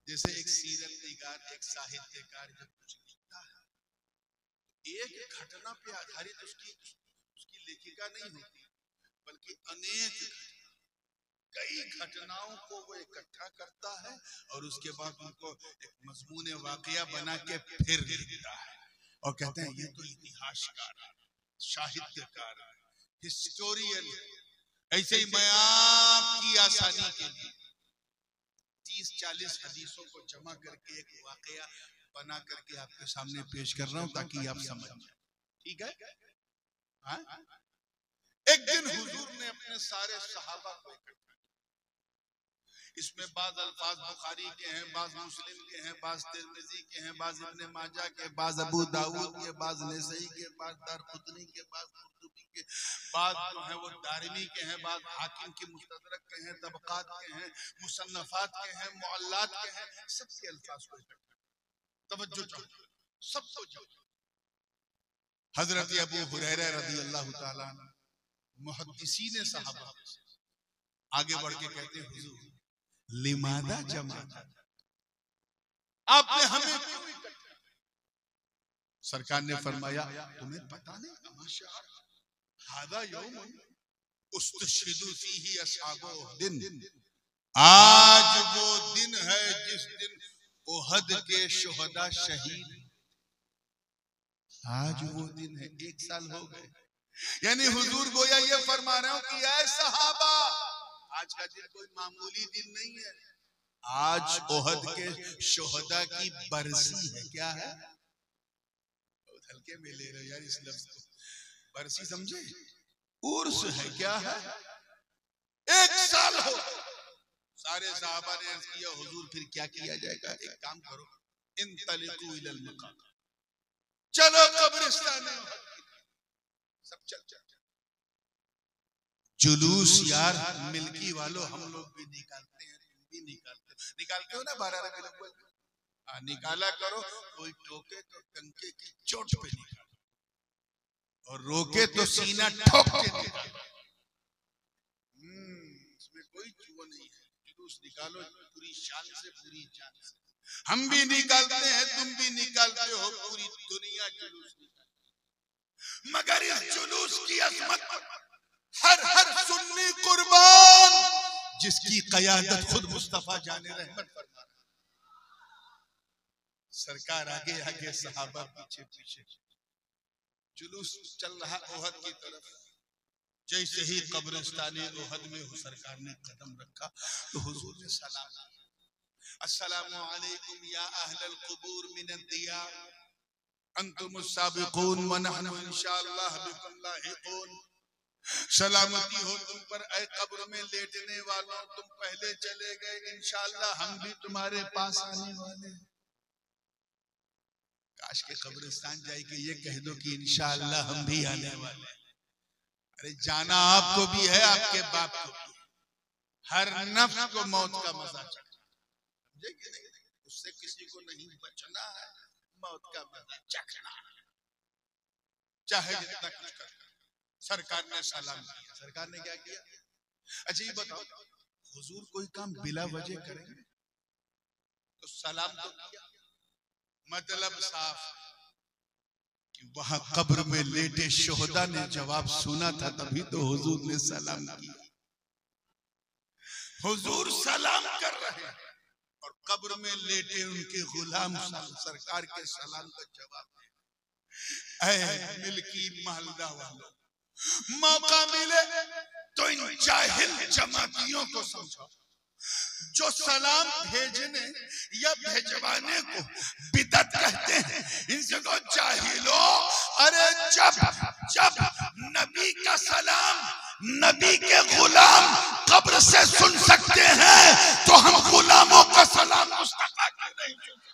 जैसे एक सीरत निगार, एक साहित्यकार जब कुछ लिखता है, एक घटना पे आधारित उसकी लेखिका नहीं होती, बल्कि अनेक कई घटनाओं को वो इकट्ठा करता है और उसके बाद उनको एक मजमून वाकया बना के फिर लिखता है और कहते हैं ये तो इतिहासकार है, साहित्यकार है, हिस्टोरियन। ऐसे ही मैं आपकी आसानी के लिए 30-40 हदीसों को जमा करके एक वाकया बना करके आपके सामने पेश कर रहा हूं ताकि आप समझ जाए। ठीक है? हाँ? एक दिन हुजूर ने अपने सारे सहाबा को इकट्ठा, इसमें बाज अल्फाज बुखारी के हैं, बाज मुस्लिम के हैं, बाज तिर्मिजी के हैं, बाज इब्ने माजा के, बाज अबू दाऊद के, बाज नसई के, बाज दारकुतनी के, बाज कुर्तुबी के, बाज जो है वो दारिमी के हैं, बाज हाकिम की मुस्तदरक के हैं, तबकात के हैं, मुसन्नफात के हैं, मुअल्लात के हैं। सबके अल्फाज को तवज्जो चाहिए, सबको चाहिए। हजरत अबू हुरैरा रज़ियल्लाहु ताला मुहद्दिसीन सहाबा आगे बढ़ के कहते हैं हुजूर लिमादा जमा आपने हमें क्यों इकट्ठा? सरकार ने फरमाया तुम्हें पता नहीं, हादा यौम उस्तशहिदु फीही अस्हाबो दिन, आज वो दिन है जिस दिन ओहद के शुहदा शहीद। आज वो दिन है, 1 साल हो गए। यानी हुजूर गोया ये फरमा रहे हो कि ऐ सहाबा, आज का दिन कोई मामूली दिन नहीं है, आज ओहद के शुहदा की बरसी है। क्या है? हल्के में ले रहे यार इस लफ्ज को, बरसी समझे, उर्स है। क्या है? 1 साल हो। सारे सहाबा ने अर्ज किया हुजूर फिर क्या किया जाएगा? एक काम करो, इंतलिकू इलल मकाम, चलो कब्रिस्तान में। सब चल जुलूस यार मिल्की वालों, हम लोग भी निकालते हैं, तुम भी निकालते हो ना 12 रबीउल अव्वल। निकाला करो, कोई टोके तो टंके की चोट पे निकालो और रोके तो सीना ठोक के निकालो। इसमें कोई वो नहीं है। जुलूस निकालो पूरी शान से, पूरी जान से। हम भी निकालते हैं, तुम भी निकालते हो, पूरी दुनिया जुलूस निकालती। मगर इस जुलूस की अजमत हर सुन्नी कुर्बान, जिसकी क़यादत खुद मुस्तफा जाने रहमत फरमा, सरकार आगे आगे सहाबा पीछे पीछे, जुलूस चल रहा ओहद की तरफ। जैसे ही कब्रिस्ताने ओहद में हो सरकार ने कदम रखा तो हुजूर ने सलाम किया, अस्सलामु अलैकुम या अहलल कुबूर मिनद दियार अंतुमुस साबिकून व नहनु इंशाअल्लाह बिकुम लाहिकून। सलामती हो तुम पर ऐ कब्र में लेटने वालों, तुम पहले चले गए, इंशाअल्लाह हम भी तुम्हारे पास आने वाले हैं। काश के कब्रिस्तान जाए कि ये कह दो कि इंशाअल्लाह हम भी आने वाले हैं। अरे जाना आपको भी है, आपके बाप को भी। हर नफ्स को मौत का मजा चखना, उससे किसी को नहीं बचना है। मौत का मजा चखना, चाहे जितना कुछ कर। सरकार ने सलाम किया। सरकार ने क्या किया? अच्छा ये बताओ, हुजूर कोई काम बिला वजह करेंगे तो सलाम तो किया, मतलब साफ कि वहां कब्र में लेटे शोहदा ने जवाब सुना था, तभी तो हुजूर ने सलाम किया। हुजूर सलाम कर रहे हैं और कब्र में लेटे उनके गुलाम सरकार के सलाम का जवाब दे। ऐ मिल्की महल्ला वालों, मौका मिले तो इन जाहिल जमातियों को समझो जो सलाम भेजने या भेजवाने को बिदअत कहते हैं। इनसे को जाहिलो, अरे जब नबी का सलाम नबी के गुलाम कब्र से सुन सकते हैं तो हम गुलामों का सलाम मुस्तफा का नहीं सुन सकते।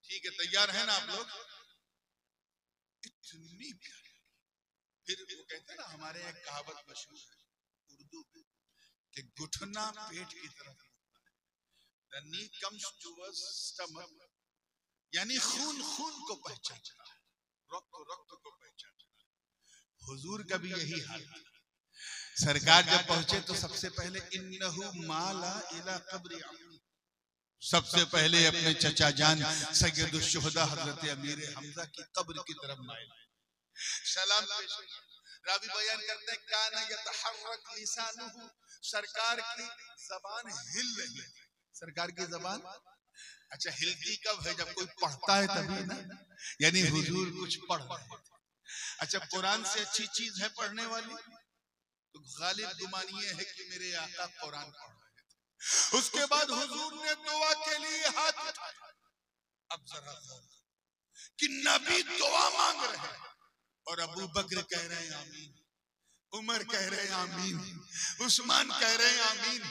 ठीक है, तैयार है ना आप लोग? इतनी प्यारी। फिर वो कहते हैं ना, हमारे यहाँ कहावत मशहूर है उर्दू में कि घुटना पेट की तरफ, the knee comes towards stomach, यानी खून खून को पहचानता है, रक्त रक्त को पहचानता है। हुजूर का भी यही हाल था। सरकार जब पहुंचे तो सबसे पहले इन्नहु माला इला कब्र अम्मी, सबसे पहले अपने चचा जान सैयदुश शुहदा हजरत अमीर हमजा की कब्र की तरफ माइल सलाम पेश। रावी बयान करते हैं काना यतहर्रक लिसानुहु, सरकार की जबान हिल रही। सरकार की जबान अच्छा हिलती कब है? जब कोई पढ़ता है तभी ना, यानी हुजूर कुछ पढ़ रहे थे। अच्छा कुरान से अच्छी चीज है पढ़ने वाली? तो गालिब गुमान ये है कि मेरे आका कुरान पढ़ रहे थे। उसके बाद हुजूर ने दुआ के लिए हाथ उठाया। अब जरा कि नबी दुआ मांग रहे हैं और अबू बकर कह रहे हैं आमीन, उमर कह रहे हैं आमीन, उस्मान कह रहे हैं आमीन,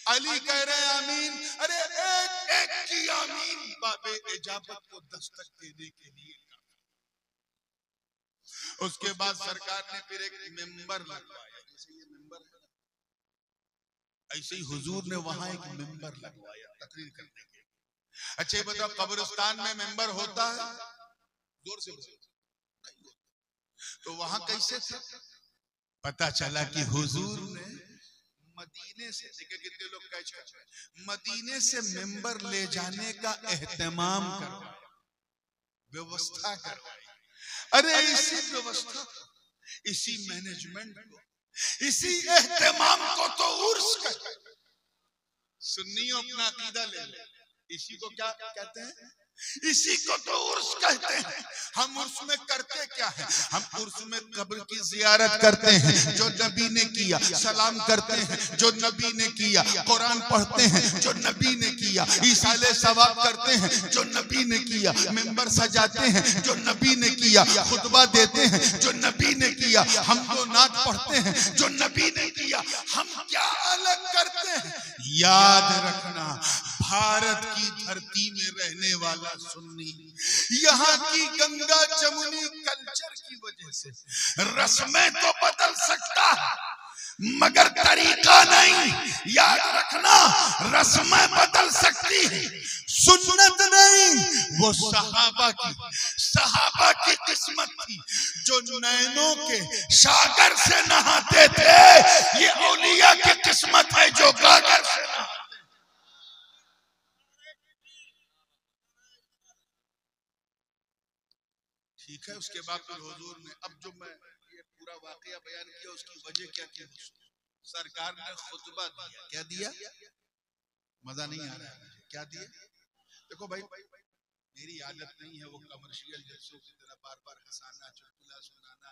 अली कह रहे हैं आमीन। अरे एक एक की आमीन बाबे इजाबत को दस्तक देने के लिए। उसके बाद सरकार ने फिर एक मिंबर लगवाया, जैसे ये मिंबर है, ऐसे ही हुजूर ने वहां एक मिंबर लगवाया तकरीर करने के। अच्छा ये बताओ कब्रिस्तान में मिंबर होता है? जोर से बोलो, नहीं होता। तो वहां कैसे थे? पता चला कि हुजूर ने मदीने से, देखिए कितने लोग कैच कर रहे हैं, मदीने से मिंबर ले जाने का एहतमाम करवाया, व्यवस्था करवाई। अरे इसी व्यवस्था, इसी मैनेजमेंट को, इसी एहतमाम को तो उर्स कहते हैं। सुन्नियों अपना अकीदा ले ले, इसी को क्या कहते हैं? इसी को तो उर्स कहते हैं। हम उर्स में करते क्या है? हम उर्स में कब्र की जियारत करते हैं जो नबी ने किया, सलाम करते हैं जो नबी ने किया, कुरान पढ़ते हैं जो नबी ने किया, ईसाले सवाब करते हैं जो नबी ने किया, मिंबर सजाते हैं जो नबी ने किया, खुतबा देते हैं जो नबी ने किया, हम तो नात पढ़ते हैं जो नबी ने किया। हम क्या अलग करते हैं? याद रखना, भारत की धरती में रहने वाला सुन्नी यहाँ की गंगा जमुनी कल्चर की वजह से रस्में तो बदल सकता है मगर तरीका नहीं। याद रखना, रस्में बदल सकती है, सुन्नत नहीं। वो सहाबा की किस्मत थी जो नैनों के सागर से नहाते थे। ये औलिया की किस्मत है जो गागर से नहाते। ठीक है, उसके बाद फिर हुजूर ने, अब जो मैं ये पूरा वाकया बयान किया उसकी वजह क्या थी? सरकार ने खुतबा दिया। क्या दिया? मजा नहीं आ रहा है मुझे। क्या दिया? देखो भाई, मेरी आदत नहीं है वो कमर्शियल जलसों की तरह बार बार हंसाना, चुटकुला सुनाना,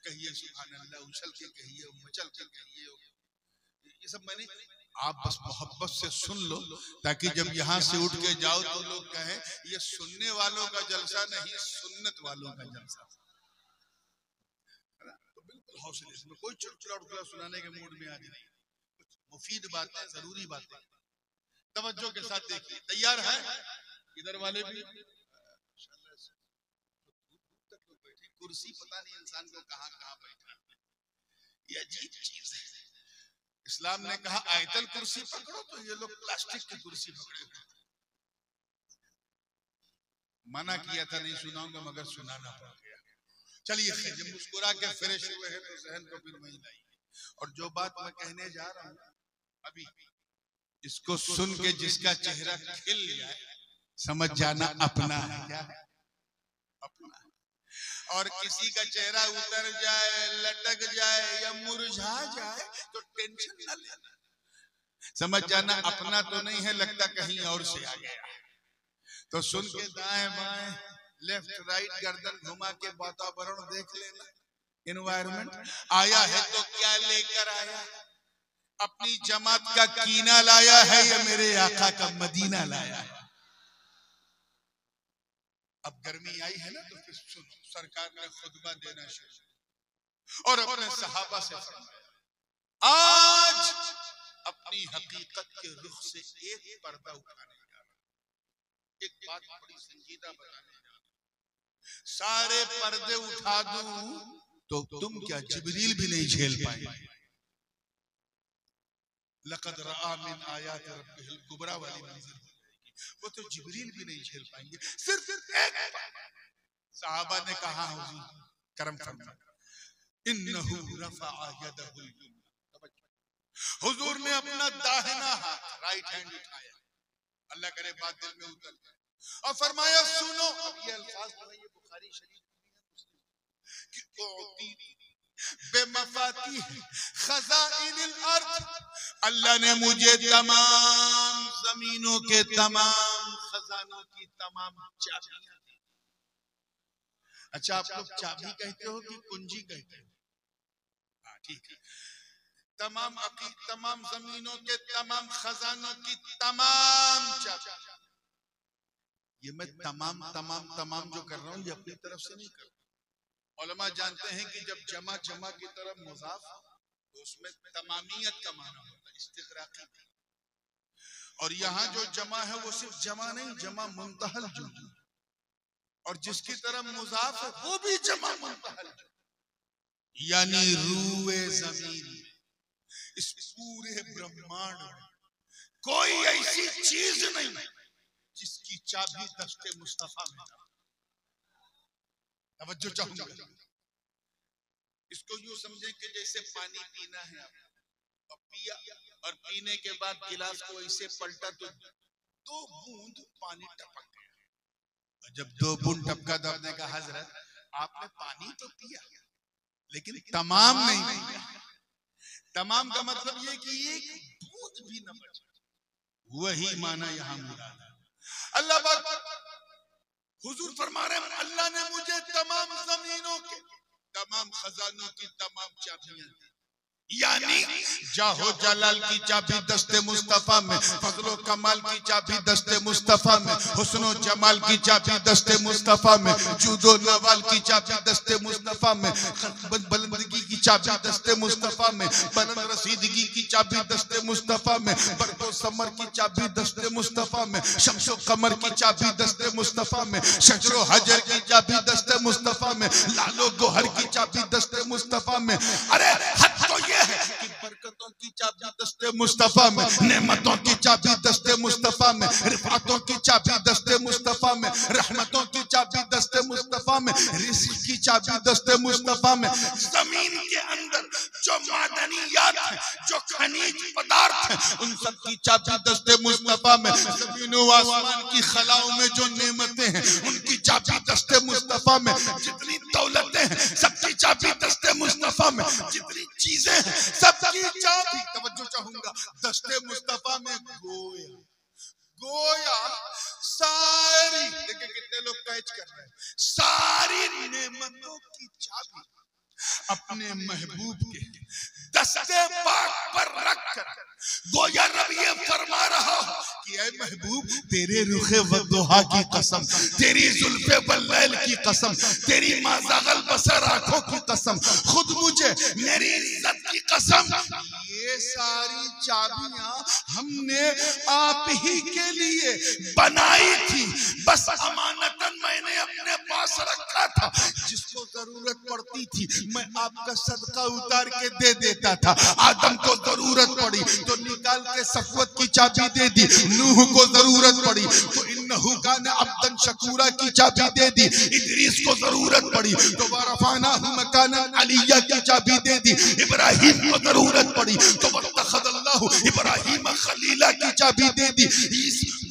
कहिए सुभान अल्लाह, उछल के कहिए, मचल के कहिए, ये सब मैंने, आप बस मोहब्बत से सुन लो ताकि जब यहाँ से उठ के जाओ तो लोग कहें ये सुनने वालों का जलसा नहीं, सुन्नत वालों का जलसा। तो बिल्कुल हौसले से, कोई चुटकुला उटकुला सुनाने के मूड में आज नहीं, कुछ मुफीद बातें, जरूरी बातें तवज्जो के साथ देखिए। तैयार है? इधर वाले भी कुर्सी पता नहीं इंसान को कहाँ कहाँ बैठा, ये अजीब चीज है। इस्लाम ने कहा आयतल कुर्सी पकड़ो, तो ये लोग प्लास्टिक की कुर्सी पकड़े हुए। मना किया था नहीं सुनाऊंगा मगर सुनाना पड़ गया। चलिए जब मुस्कुरा के फ्रेश हुए हैं तो जहन को फिर वहीं लाइए। और जो बात मैं कहने जा रहा हूँ अभी, इसको सुन के जिसका चेहरा खिल जाए समझ जाना अपना है। क्या है? अपना। और किसी का चेहरा उतर जाए, लटक जाए या मुरझा जाए तो टेंशन न लेना, समझ जाना अपना तो नहीं है, लगता कहीं और से आ गया। तो सुन के दाएं बाएं लेफ्ट राइट गर्दन घुमा के वातावरण देख लेना, एनवायरमेंट। आया है तो क्या लेकर आया? अपनी जमात का कीना लाया है या मेरे आका का मदीना लाया है? अब गर्मी आई है ना, तो फिर सुनो, सरकार ने खुतबा देना शुरू और अपने सहाबा से फरमाया आज अपनी हकीकत के रुख से एक पर्दा उठाने जा रहा हूं, एक बात बड़ी संजीदा बताने जा रहा हूं। सारे पर्दे उठा दूं तो तुम क्या जिब्रील भी नहीं झेल पाएंगे। लक़द रआ मिन आयात रब्बिहिल कुबरा वाली मंजिल, वो तो जिब्रील भी नहीं झेल पाएंगे। सिर्फ एक साहबा ने कहा हुजूर करम फरमाएं, इन्नहु रफ़अ यदहु, हुजूर ने अपना दाहिना हाथ राइट हैंड उठाया, अल्लाह करे बात दिल में उतर जाए, और फरमाया सुनो। अब ये अल्फाज जो है ये बुखारी शरीफ कि बेमफाती खज़ाइनिल अर्द, अल्लाह ने मुझे तमाम जमीनों के तमाम खजानों की तमाम चाबियां दी। अच्छा, आप लोग चाबी कहते हो कि कुंजी कहते हो? हाँ ठीक है। तमाम जमीनों के तमाम खजानों की तमाम चाबी। ये मैं तमाम जो कर रहा हूं ये अपनी तरफ से नहीं कर रहा। उलमा जानते हैं कि जब जमा की तरफ मुजाफ तो उसमें तमामियत का माना होता है, इस्तिग़राक़ी। और यहाँ जो जमा है वो सिर्फ जमा नहीं, जमा मुंतहल जो, और जिसकी तरफ मुजाफ है वो भी जमा मुंतहल, यानी रूए जमीन। इस पूरे ब्रह्मांड में कोई ऐसी चीज नहीं जिसकी चाबी दस्ते मुस्तफा में ना। तवज्जो चाहूंगा, इसको यूं समझें कि जैसे पानी पीना है और पिया, और पीने के बाद गिलास को ऐसे पलटा तो 2 बूंद पानी टपक गया। जब 2 बूंद टपका तो आपने कहा हजरत आपने पानी तो पिया लेकिन तमाम नहीं पिया। तमाम का मतलब ये कि एक बूंद भी न बचे, वही माना यहाँ मुराद है। अल्लाह पाक हुजूर फरमा रहे हैं अल्लाह ने मुझे तमाम जमीनों के तमाम खजानों की तमाम चाबियां दी, यानी जाहो जलाल की चाबी दस्ते मुस्तफा में, फजलो कमाल की चाबी दस्ते मुस्तफा में, हुस्नो जमाल की चाबी दस्ते मुस्तफा में, जूदो नवाल की चाबी दस्ते मुस्तफा में, बुलंदगी की चाबी दस्ते मुस्तफा में, बुलंद रसीदगी की चाबी दस्ते मुस्तफा में, बरको समर की चाबी दस्ते मुस्तफा में, शम्सो कमर की चाबी दस्ते मुस्तफा में, शजरो हजर की चाबी दस्ते मुस्तफा में, लालो गोहर की चाबी दस्ते मुस्तफा में। अरे हद तो ये है कि बरकतों की चाबी दस्ते मुस्तफा में, नेमतों की चाबी दस्ते मुस्तफा में, रिफातों की चाबी दस्ते मुस्तफा में, रहमतों की चाबी दस्ते मुस्तफा में, रिज़्क़ की चाबी दस्ते मुस्तफा में। जमीन के अंदर जो मादनियात है, जो खनिज पदार्थ है, उन सब की चाबी दस्ते मुस्तफा में। जमीन व आसमान की खलाओं में जो नेमतें हैं उनकी चाबी दस्ते मुस्तफा में। जितनी दौलतें हैं सबकी चाबी दस्ते मुस्तफा में। जितनी चीजें सबकी चाबी, तवज्जो चाहूंगा, दस्ते मुस्तफा में। गोया सारी, देखिए कितने लोग कैच कर रहे हैं, सारी नेमतों की चाबी अपने महबूब के दस्ते पाक पर रखकर गोया रब ये फरमा रहा कि ऐ महबूब तेरे रुखे वद्दुहा की कसम, तेरी जुल्फे वल्लैल की कसम, तेरी माज़ागल बसर आंखों की कसम, खुद मुझे मेरी इज्जत की कसम, ये सारी चाबियां हमने आप ही के लिए बनाई थी। बस अमानतन मैंने अपने पास रखा था, जिसको जरूरत पड़ती थी मैं आपका सदका उतार के दे देता था। आदम को जरूरत पड़ी तो निकाल के सफवत की चाबी दे दी, नूह को जरूरत पड़ी तो इन्नहु कान अब्दन शकूरा की चाबी दे दी, इदरीस को जरूरत पड़ी तो वरफानाहु मकानन अलिया की चाबी दे दी, इब्राहिम को जरूरत पड़ी तो वत्तखज़ल्लाहु इब्राहिम खलीला की चाबी दे दी,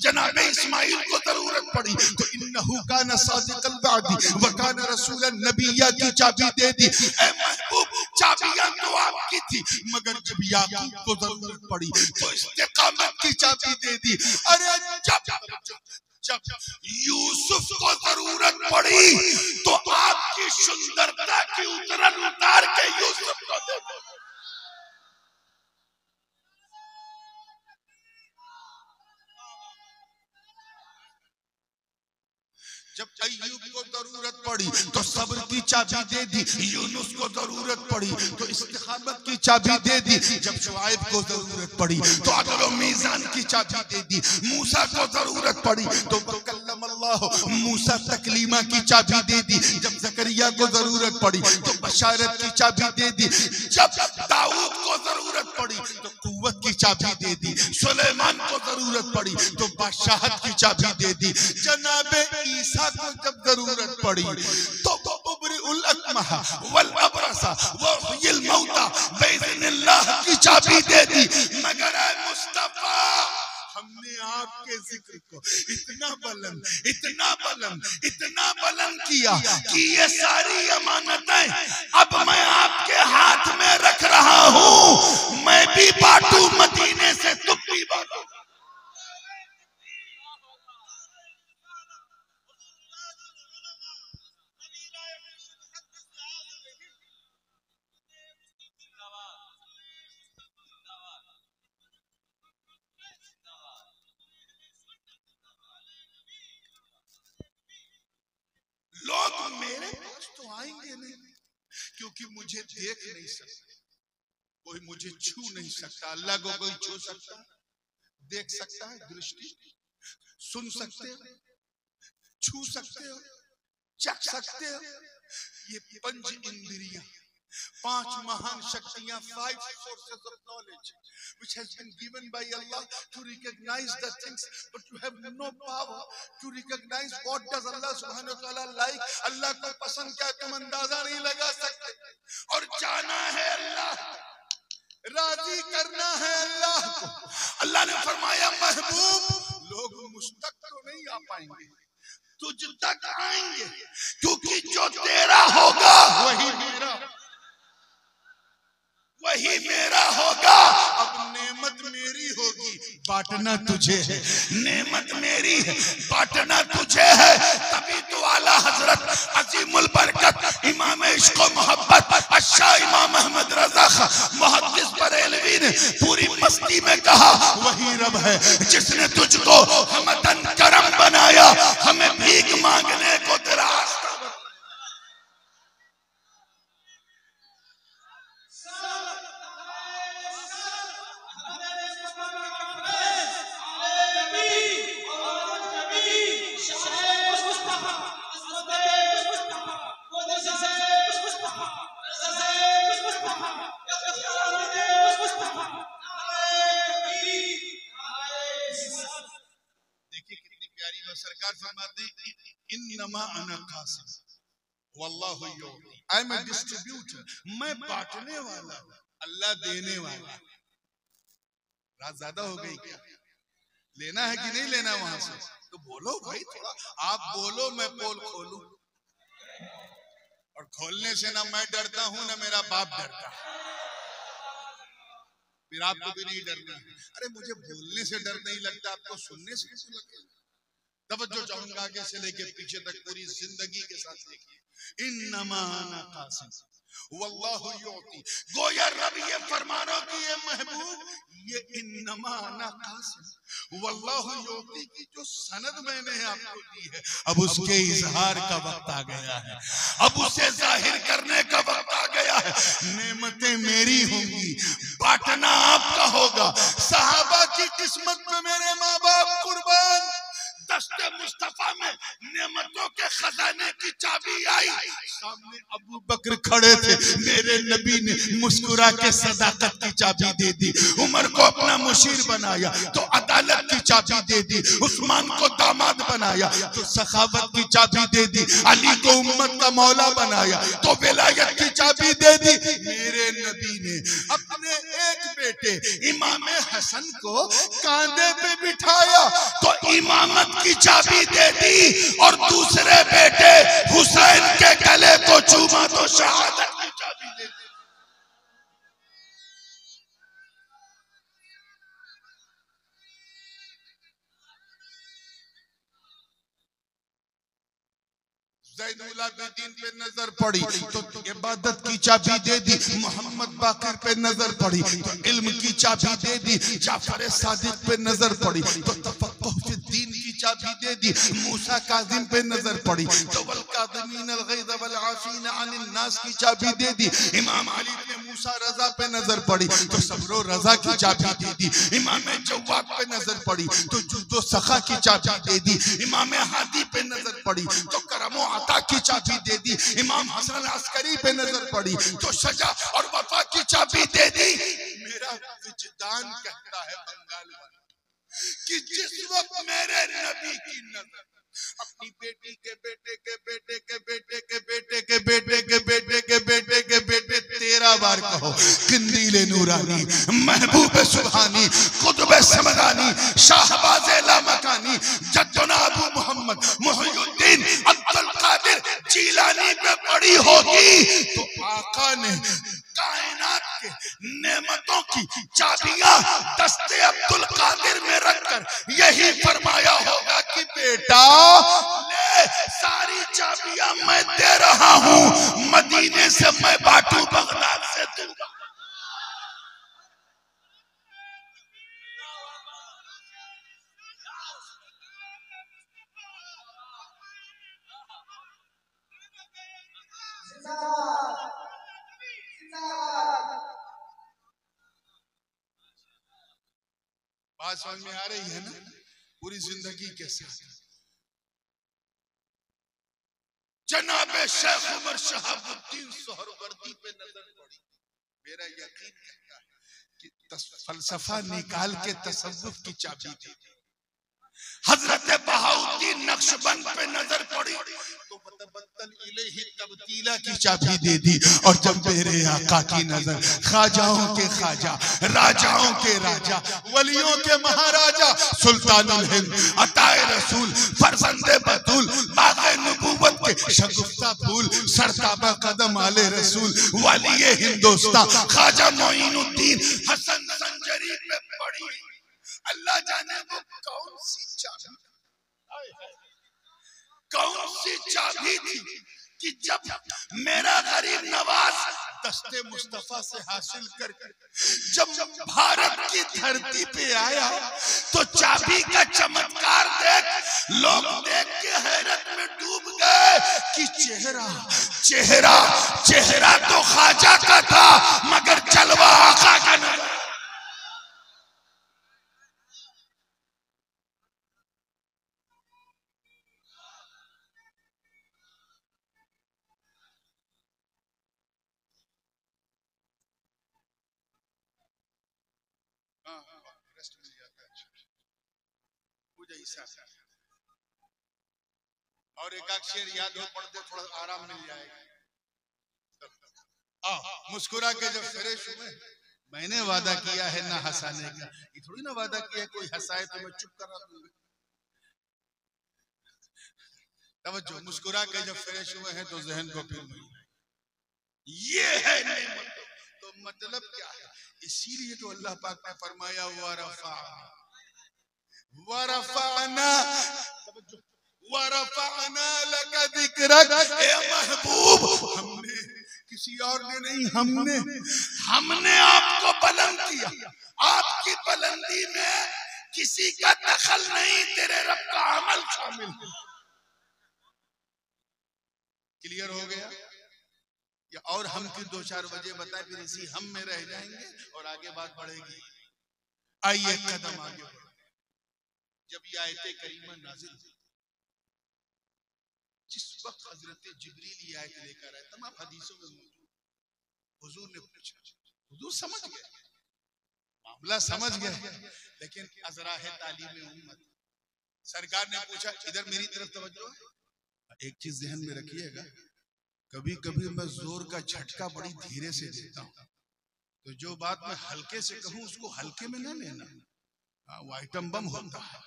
जनाब इस्माइल को जरूरत पड़ी तो इन्नहु कान सादिक़ल वादी व कान रसूलन नबिय्या की चाबी दे दी। ऐ महबूब चाबियां तो आपकी थी, मगर जब याकूब को जरूरत पड़ी तो इस्तिकामत की चाबी दे दी। अरे जब यूसुफ को जरूरत पड़ी तो आपकी सुंदरता की उतरन उतार के यूसुफ को दे दी। जब अय्यूब को जरूरत पड़ी तो सब्र की चाबी दे दी, यूनुस को जरूरत पड़ी तो इस्तिकामत की चाबी दे दी, जब शुआइब को जरूरत पड़ी तो अदल व मीज़ान की चाबी दे दी, मूसा को जरूरत पड़ी तो अल्लाह मूसा तकलीमा की चाबी दे दी, जब जकरिया को जरूरत पड़ी तो बशारत की चाबी दे दी, जब दाऊद को जरूरत पड़ी तो कुव्वत की चाबी दे दी, सुलेमान को जरूरत पड़ी तो बादशाहत की चाबी दे दी, जनाबे ईसा को जब जरूरत पड़ी तो उबरिउल अकमहा वल अबरसा वहुयल मौता बिइज़्निल्लाह की चाबी दे दी। मगर ऐ मुस्तफा, हमने आपके जिक्र को इतना बुलंद किया कि ये सारी अमानतें अब मैं आपके हाथ में रख रहा हूँ, मैं भी बांटू मदीने से तुम भी बांटो। लोग मेरे पास तो आएंगे नहीं, क्योंकि मुझे देख नहीं सकते, कोई मुझे छू नहीं सकता। अल्लाह को कोई छू सकता है, देख सकता है, दृष्टि सुन सकते हो, छू सकते हो, चख सकते हो। ये पंच इंद्रियां, पांच महान शक्तियां, 5 sources of knowledge which has been given by Allah to recognize the things, but you have no power to recognize what does Allah subhanahu wa ta'ala like. अल्लाह को पसंद क्या तुम अंदाजा नहीं लगा सकते, और जाना है अल्लाह, राजी करना है अल्लाह को। अल्लाह ने फरमाया महबूब, लोग मुझ तक तो नहीं आ पाएंगे, तुझ तक आएंगे, क्योंकि जो तेरा होगा वही मेरा होगा। अब नेमत मेरी होगी, बांटना तुझे है, नेमत मेरी है, बांटना तुझे है। तभी तो आला हजरत अजीमुल बरकत इमाम इश्क व मोहब्बत अशाह इमाम अहमद रजा खां मुहद्दिस बरेलवी ने पूरी मस्ती में कहा, वही रब है जिसने तुझको हमदन करम बनाया, हमें भीख मांगने को तेरा रास्ता। सरकार फरमाते हैं इन्नमा अना कासिम वल्लाहु युती, आई एम अ डिस्ट्रीब्यूटर, मैं बांटने वाला, अल्लाह देने वाला। रात ज्यादा हो गई क्या? लेना है कि नहीं लेना वहां से? तो बोलो भाई, थोड़ा आप बोलो, मैं पोल खोलूं। और खोलने से ना मैं डरता हूं ना मेरा बाप डरता है, फिर आपको भी नहीं डरना है। अरे मुझे बोलने से डर नहीं लगता, आपको सुनने से कैसे लगेगा? तवज्जो चाहूंगा आगे से लेके पीछे तक पूरी जिंदगी के साथ देखिए। इन्नमा अना कासिम वल्लाहु युती, गोया रब ये फरमानो कि ये महबूब, ये इन्नमा अना कासिम वल्लाहु युती की जो सनद मैंने आपको दी है, अब उसके इजहार का वक्त आ गया है, अब उसे जाहिर करने का वक्त आ गया है। नेमतें मेरी होंगी, बांटना आपका होगा। सहाबा की किस्मत में मेरे माँ बाप कुर्बान, दस्ते मुस्तफा में नेमतों के खजाने की चाबी आई, सामने अबू बकर खड़े थे, मेरे नबी ने मुस्कुरा के सदाकत की चाबी दे दी। उमर को अपना मुशीर बनाया तो अदालत की चाबी दे दी, उस्मान को दामाद बनाया तो सखावत की चाबी दे दी, अली को उम्मत का मौला बनाया तो विलायत की चाबी दे दी। मेरे नबी ने अपने एक बेटे इमाम हसन को कांधे पे बिठाया तो इमामत की चाबी दे दी, और दूसरे बेटे हुसैन के गले को चूमा तो शहादत की चाबी दे दी। ज़ैनुल आबिदीन पे नजर पड़ी तो इबादत की चाबी दे दी, मोहम्मद बाकिर पे नजर पड़ी तो इल्म की चाबी दे दी, जाफर सादिक पे नजर पड़ी तो तफक्कुह फिद्दीन की चाबी दे दी, मूसा काज़िम पे नजर पड़ी तो वल काज़िमीनल गैज़ वल आफ़ीना अनिन नास की चाबी दे दी। इमाम अली ने मूसा रजा पे नजर पड़ी तो सब्र रजा की चाबी दे दी। इमाम जवाद पे नजर पड़ी तो जुदो सखा की चाबी दे दी। इमाम हादी पे नजर पड़ी तो करम अता की चाबी दे दी। इमाम हसन अस्करी पे नजर पड़ी तो सजा और वफा की चाबी दे दी। मेरा विजदान कहता है बंगाल वाला कि जिस वक्त मेरे नबी की नजर अपनी बेटी के बेटे के बेटे के बेटे के बेटे के बेटे के बेटे के बेटे के बेटे 13 बार कहो किंदीले नूरानी महबूब सुभानी कुतुब समदानी शाहबाज लामकानी जद्दुना अबू मोहम्मद मुहियुद्दीन अब्दुल कादिर जीलानी पे पड़ी होगी तो आका ने कायनात के नेमतों की चाबियां दस्ते अब्दुल कादिर में रखकर यही फरमाया होगा कि बेटा ले सारी चाबियां मैं दे रहा हूं, मदीने से मैं बांटू बगदाद से तू। बात समझ में आ रही है ना? पूरी जिंदगी के साथ जनाबे शेख उमर शहाबुद्दीन सोहरवर्दी पे नजर पड़ी। मेरा यकीन कहता है कि फलसफा निकाल के तसव्वुफ की चाबी दी। हजरत बहाउद्दीन नक्शबंद पे नजर पड़ी तो मतबत्तल इलैहि तब्दीला की चाबी दे दी। और जब मेरे आका की नजर ख्वाजाओं के ख्वाजा, राजाओं के राजा, वलियों के महाराजा, सुल्तानुल हिंद, अताए रसूल, फरजंदे बतूल, बाग़े नबूवत के शगुफ्ता फूल, सरताबा कदम आले रसूल, वालिए हिंदुस्तान ख्वाजा मोइनुद्दीन हसन संजरी पे पड़ी। अल्लाह जाने वो कौन सी चाबी, कौन सी चाबी थी कि जब मेरा गरीब नवाज दस्ते मुस्तफा से हासिल करके जब भारत की धरती पे आया तो चाबी का चमत्कार देख लोग देख के हैरत में डूब गए कि चेहरा चेहरा चेहरा तो ख्वाजा का था मगर जलवा आका का नजर। और एक शेर याद हो पढ़ते थोड़ा आराम मिल जाएगा। मुस्कुरा के जब फ्रेश हुए मैंने वादा किया है ना हंसाने का, ये थोड़ी ना वादा किया कोई हंसाए तो मैं चुप करा दूंगा। तवज्जो, मुस्कुरा के जब फ्रेश हुए हैं तो जहन को फिर ये है नेमत। तो मतलब क्या है? इसीलिए तो अल्लाह पाक ने फरमाया वरफाना वरफाना लका जिक्रक, ए महबूब हमने किसी और ने नहीं, हमने आपको बुलंद किया। आपकी बुलंदी में किसी का दखल नहीं, तेरे रब का अमल शामिल है। क्लियर हो गया? या और हम की 2-4 बजे बताए फिर इसी हम में रह जाएंगे और आगे बात बढ़ेगी। आइए कदम आगे बढ़े। जब ये आयते करीमा नाजिल हुई, जिस वक्त हजरत जिब्रील ये आयत लेकर आए, तमाम हदीसों में मौजूद, हुजूर ने पूछा, हुजूर समझ गए, मामला समझ गए, लेकिन अजराह तालीम उम्मत, सरकार ने पूछा इधर मेरी तरफ तवज्जो। एक चीज ध्यान में रखिएगा, कभी कभी मैं जोर का झटका बड़ी धीरे से देता हूं, तो जो बात मैं हल्के से कहूं उसको हल्के में ना लेना। वो आइटम बम होता है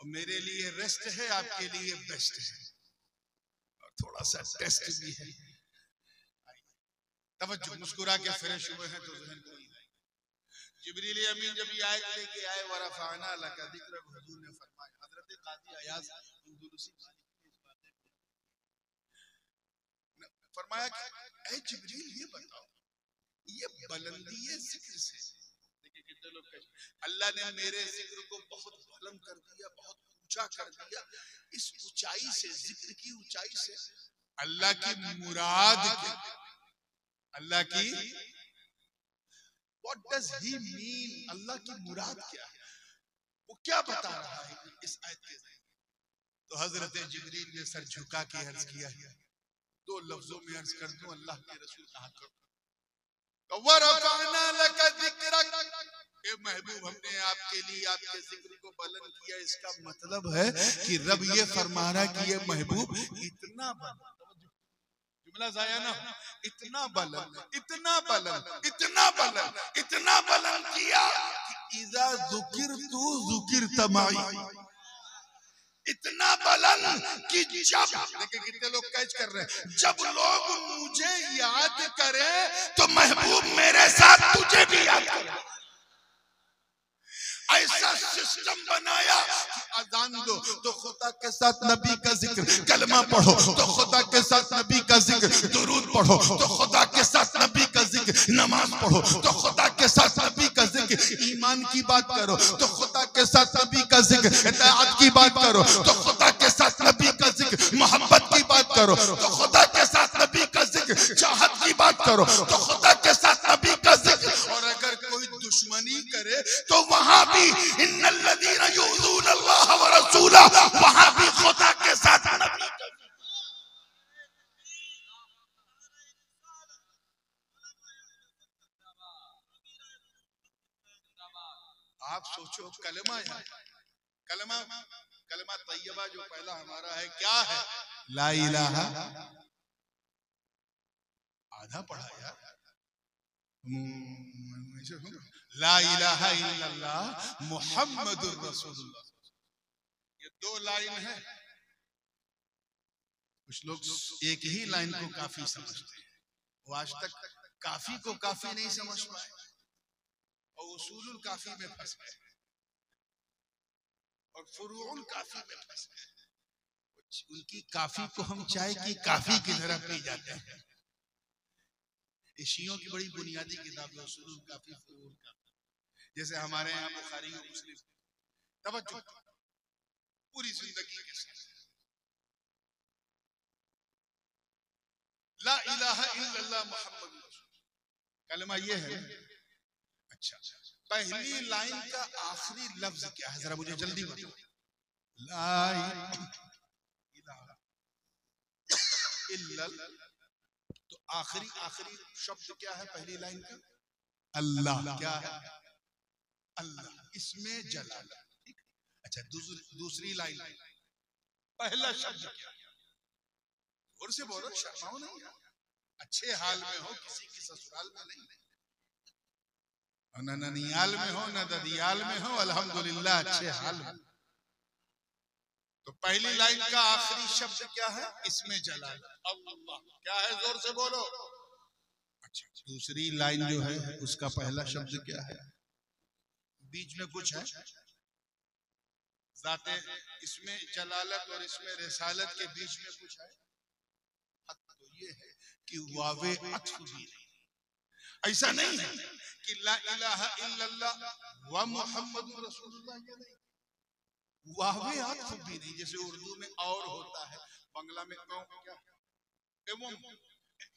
और मेरे लिए रेस्ट है, आपके लिए बेस्ट है और थोड़ा सा टेस्ट भी है। तवज्जो, मुस्कुरा के फ्रेश हुए हैं तो जहन को जिब्रील अमीन जब ये आयत लेके आए वरफाना लका जिक्रक, हुजूर ने फरमाया, हजरत काजी अयाज अंदलुसी फरमाया कि ऐ जिब्रील ये बताओ, ये बुलंदी जिक्र से देखिए कितने लोग कहते अल्लाह ने मेरे जिक्र को बहुत बुलंद कर दिया, बहुत ऊंचा कर दिया। इस ऊंचाई से, जिक्र की ऊंचाई से अल्लाह की मुराद क्या, अल्लाह की व्हाट डज ही मीन, अल्लाह की मुराद क्या है, वो क्या बता रहा है इस आयत के। तो हजरत जिब्रील ने सर झुका के अर्ज किया, दो लफ्जों में अर्ज कर दूं, अल्लाह के रसूल कहा करो, वरफ़अना लका ज़िक्रक, ए महबूब हमने आपके लिए आपके जिक्र को बुलंद किया। इसका मतलब है कि रब ये फरमा रहा कि ये महबूब इतना बुलंद, जुमला जाया ना, इतना बुलंद, इतना बुलंद, इतना बुलंद, इतना बुलंद किया कि इज़ा ज़ुकिरतु ज़ुकिरत माई, इतना बुलंद कि जब, देखिए कितने लोग कैच कर रहे हैं, जब लोग मुझे याद करें तो महबूब मेरे साथ तुझे भी याद करे। ऐसा सिस्टम बनाया कि अजान दो तो खुदा के साथ नबी का जिक्र, कलमा पढ़ो तो खुदा के साथ नबी का जिक्र, दुरूद पढ़ो तो खुदा के साथ नबी का जिक्र, नमाज पढ़ो तो खुदा के साथ नबी का जिक्र, ईमान की बात करो तो खुदा के साथ नबी का जिक्र, इताअत की बात करो तो खुदा के साथ नबी का जिक्र, मोहब्बत की बात करो तो खुदा के साथ नबी का जिक्र, चाहत की बात करो तो खुदा के साथ नबी का जिक्र। और अगर कोई दुश्मनी करे तो वहां भी इन्नल्लज़ीना युज़ून अल्लाह व रसूला, वहां भी खुदा के साथ नबी का। आप सोचो कलमा है, कलमा, कलमा तैयबा जो पहला हमारा है क्या है, ला इलाहा, आधा पढ़ा यार, ला इलाहा इल्लल्लाह मुहम्मदुर रसूलुल्लाह, ये दो लाइन है। कुछ लोग एक ही लाइन को काफी समझते हैं, वो आज तक काफी को काफी नहीं समझ पाए और उसूलुल काफी में फंस गए और फुरूउल काफी में फंस गए। उनकी काफी को हम चाय की काफी की तरह पी जाते हैं। शियों की बड़ी बुनियादी किताब है उसूलुल काफी, फुरूउल काफी, जैसे हमारे यहाँ बुखारी और मुस्लिम। तवज्जो, पूरी जिंदगी के साथ ला इलाहा इल्लल्लाह मुहम्मद रसूलुल्लाह, कलमा ये है। अच्छा, पहली लाइन का आखिरी लफ्ज क्या है, जरा मुझे जल्दी बताओ। ला इलाहा इल्लल्लाह, तो आखिरी आखिरी शब्द क्या है पहली लाइन का, अल्लाह। क्या है, अल्लाह, इसमें जलाल। अच्छा, दूसरी लाइन पहला शब्द क्या है, और से बोलो, शर्माओ नहीं, अच्छे हाल में हो, किसी की ससुराल में नहीं, न ननियाल में हो न ददियाल में हो, अल्हम्दुलिल्लाह अच्छे हाल में। तो पहली लाइन का आखिरी शब्द क्या है, इसमें जलाल, अल्लाह। क्या है, जोर से बोलो। अच्छा, दूसरी लाइन जो है उसका पहला शब्द क्या है, बीच में कुछ है, जाते इसमें जलालत और इसमें रिसालत के बीच में कुछ है, तो ये है कि वावे अत्फ भी नहीं, ऐसा नहीं है कि ला इलाहा इल्लल्लाह व मुहम्मदुर रसूलुल्लाह, ये नहीं, वावे अत्फ भी नहीं, जैसे उर्दू में और होता है, बांग्ला में क्या एवं,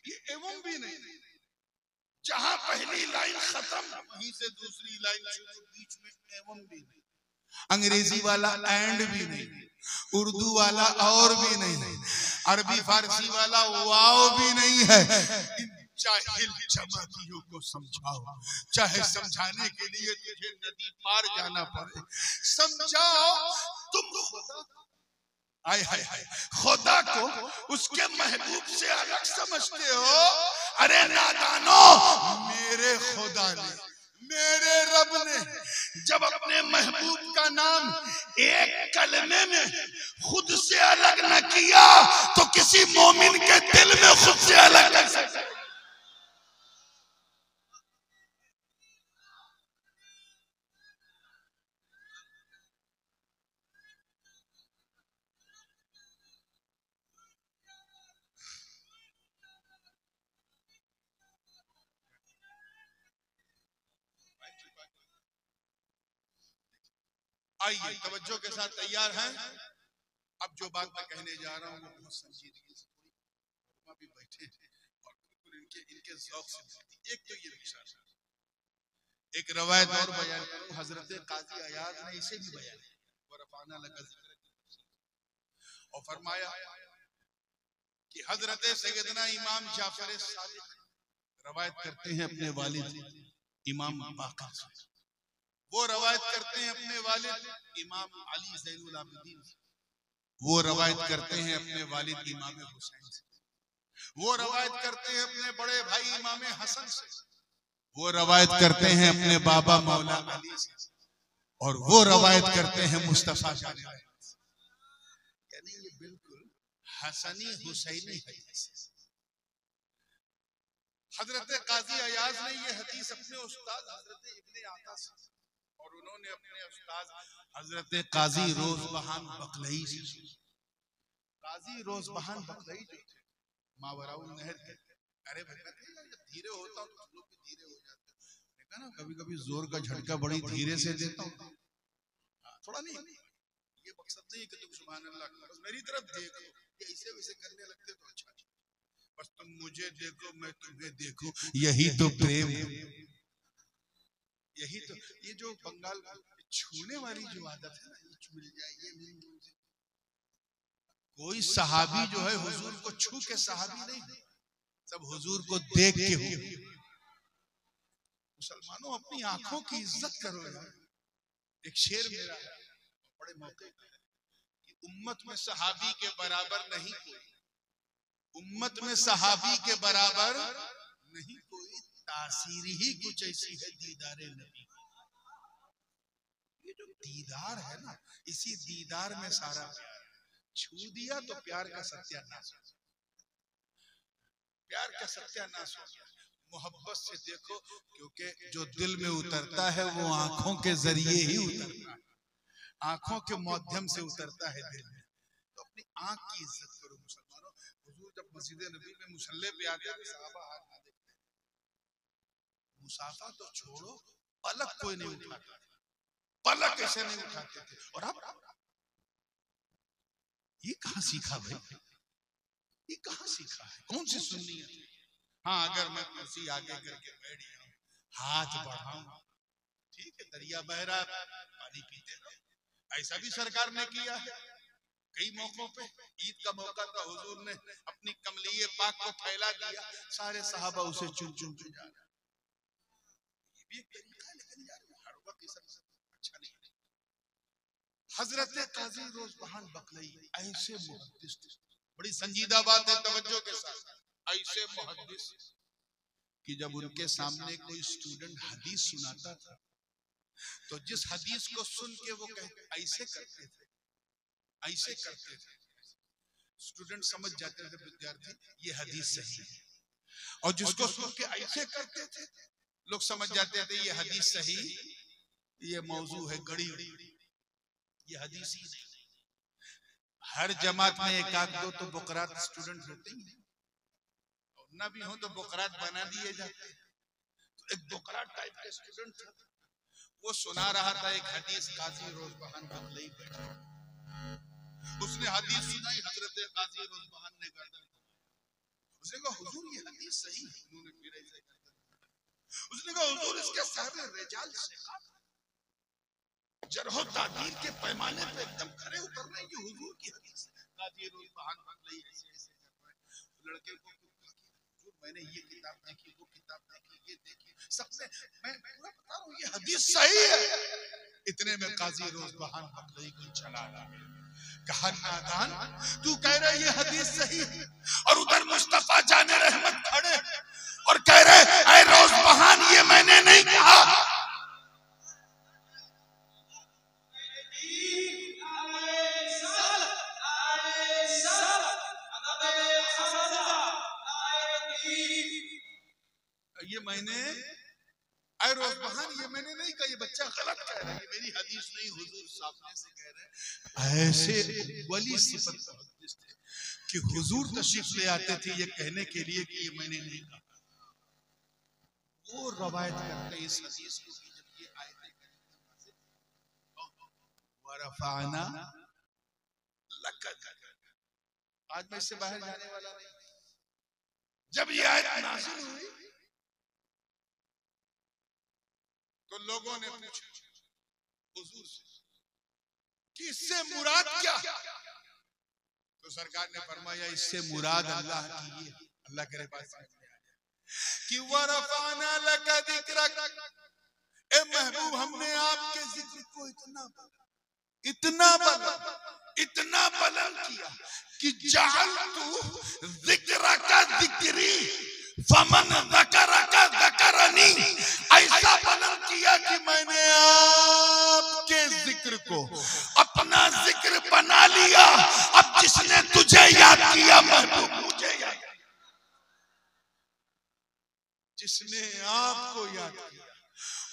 ये एवं भी नहीं, जहां पहली लाइन खत्म वहीं से दूसरी लाइन शुरू, बीच में एवं भी नहीं, अंग्रेजी वाला एंड भी नहीं, उर्दू वाला और भी नहीं, अरबी फारसी वाला वाव भी नहीं है। जाहिल जमातियों को समझाओ, चाहे समझाने के लिए तुझे नदी पार जाना पड़े, समझाओ। तुम खुदा, आय हाय हाय, खुदा को उसके महबूब से अलग समझते हो। अरे नादानो, मेरे खुदा ने, मेरे रब ने जब अपने महबूब का नाम एक कलमे में खुद से अलग न किया तो किसी मोमिन के दिल में खुद से अलग कर सकता है। आइए तवज्जो के साथ तैयार हैं। अब जो बात मैं कहने जा रहा हूँ वो बहुत संजीदगी से भी बैठे और बिल्कुल इनके ज़ौक़ से मिलती। एक तो ये विचार, एक रवायत और बयान करूं, हजरत काजी अयाज ने इसे भी बयान और फरमाया कि हजरत सैयदना इमाम जाफर सादिक रवायत करते हैं अपने वालिद इमाम बाकर से, वो रवायत करते हैं अपने वालिद इमाम अली ज़ैनुल आबिदीन से, वो रवायत करते हैं अपने वालिद इमाम हुसैन से, वो रवायत करते हैं अपने बड़े भाई इमाम हसन से, वो रवायत करते हैं अपने बाबा मौला अली से, और वो रवायत करते हैं मुस्तफा जाने वाले से। यानी ये बिल्कुल हसनी हुसैनी हदीस। हजरत काजी अयाज ने ये हदीस अपने उस्ताद हजरत इब्ने आता से और उन्होंने अपने उस्ताद हजरत काजी रोज़बहान बकलई से। काजी रोज़बहान बकलई जो थे मावराउल नहर के, अरे भैया जब धीरे होता हूँ तो तुम लोग भी धीरे हो जाते हो। देखा ना कभी कभी जोर का झटका बड़ी धीरे से देता हूँ, थोड़ा नहीं, ये मकसद नहीं कि तुम सुभान अल्लाह बस मेरी तरफ देखो, ये ऐसे वैसे करने लगते तो अच्छा, बस तुम मुझे देखो मैं तुम्हें देखूं, यही तो प्रेम है। यही तो ये जो बंगाल छूने वाली जो आदत है ना, ये मिल जाए ये मिल जाए। कोई सहाबी जो है हुजूर को छू के सहाबी नहीं, सब हुजूर को देख के हो। मुसलमानों अपनी आंखों की इज्जत करो यार। एक शेर मेरा है बड़े मौके कि उम्मत में सहाबी के बराबर नहीं कोई, उम्मत में सहाबी के बराबर नहीं कोई, तासीर ही कुछ ऐसी है दीदारे नबी। ये जो दीदार है ना, इसी दीदार में सारा प्यार। छू दिया तो प्यार का सत्यानाश, प्यार का सत्यानाश हो गया। मोहब्बत से देखो, क्योंकि जो दिल में उतरता है वो आंखों के जरिए ही उतरता है, आंखों के माध्यम से उतरता है दिल में। तो अपनी आंख की इज्जत करो मुसलमानों। हुजूर जब मस्जिद नबी में मुसल्ले पे आते थे सहाबा हाथ ना देखते, मुसाफा तो छोड़ो पलक कोई नहीं उठाता, पलक ऐसे नहीं उठाते थे। और अब ये कहां सीखा भाई, ये कहां सीखा है, कौन सी सुन्नियत है? हाँ अगर मैं कुर्सी आगे करके बैठ जाऊं, हाथ बढ़ाऊं, ठीक है दरिया बह रहा पानी पीते रहो, ऐसा भी सरकार ने किया है कई मौकों पे। ईद का मौका था, हुजूर ने अपनी कमलिये पाक को फैला दिया, सारे सहाबा उसे चुन चुन के जा रहे। ये भी एक तरीका है, लेकिन यार हर वक्त ये सब अच्छा नहीं है। हजरत काजी रोज़बहान बकलई ऐसे मुहद्दिस थे, बड़ी संजीदा बात है तवज्जो के साथ, ऐसे मुहद्दिस कि जब उनके सामने कोई स्टूडेंट हदीस सुनाता था तो जिस हदीस को सुन के वो ऐसे करते थे, ऐसे करते थे, स्टूडेंट समझ जाते थे विद्यार्थी ये हदीस सही है, और जिसको सुन के ऐसे करते थे लोग समझ जाते थे ये हदीस सही, ये मौजू है गड़ी, ये हदीस ही नहीं। हर जमात में एक आध दो तो बुकरात स्टूडेंट होते ही, और ना भी हो तो बुकरात बना दिए जाते। तो एक बुकरात टाइप के स्टूडेंट था, वो सुना रहा था एक हदीस, काजी रोज़बहान बकलई बैठा, उसने हदीस सुनाई, हजरत काजी रोज़बहान ने गर्दन, उसने कहा हुजूर ये हदीस सही है, उन्होंने फिर ऐसे गर्दन, उसने कहा हुजूर इसके सारे रिजाल से जरह तादील के पैमाने पे एकदम खरे उतर रहे हैं, ये हुजूर की हदीस है। काजी रोज़बहान बकलई ऐसे ऐसे कर रहे हैं, लड़के को हुजूर मैंने ये किताब देखी, वो किताब देखी, ये देखी, सबसे मैं पूरा बता रहा हूँ ये हदीस सही है। इतने में काजी रोज़बहान बकलई को चला रहा, कहा नादान तू कह रहे ये हदीस सही है, और उधर मुस्तफा जाने रहमत खड़े और कह रहे ऐ रोज़बहान ये मैंने नहीं कहा। ये मैंने ऐ रोज़बहान ये मैंने नहीं कहा, ये बच्चा गलत कह रहा है, ये मेरी हदीस नहीं, हुजूर सामने से कह रहे हैं। ऐसे वली सिफत मुहद्दिस थे कि हुजूर तशरीफ ले आते थे ये कहने के लिए कि ये मैंने नहीं कहा। वो रवायत करते इस हदीस को कि जब ये आयतें रफाना लक। आज मैं इससे बाहर जाने वाला नहीं। जब ये आयत नाज़िल हुई तो लोगों ने पूछा हुजूर से कि इससे मुराद क्या? तो सरकार ने फरमाया इससे मुराद अल्लाह की, अल्लाह के पास कि वरफाना लक जिक्रक, ए महबूब हमने आपके जिक्र को इतना बुलंद किया कि जअलतु जिक्रका जिक्री फमन ज़करका ज़करनी, ऐसा बुलंद किया कि मैंने आपके जिक्र को अपना जिक्र बना लिया। अब जिसने तुझे याद किया महबूब मुझे याद, जिसने आपको याद किया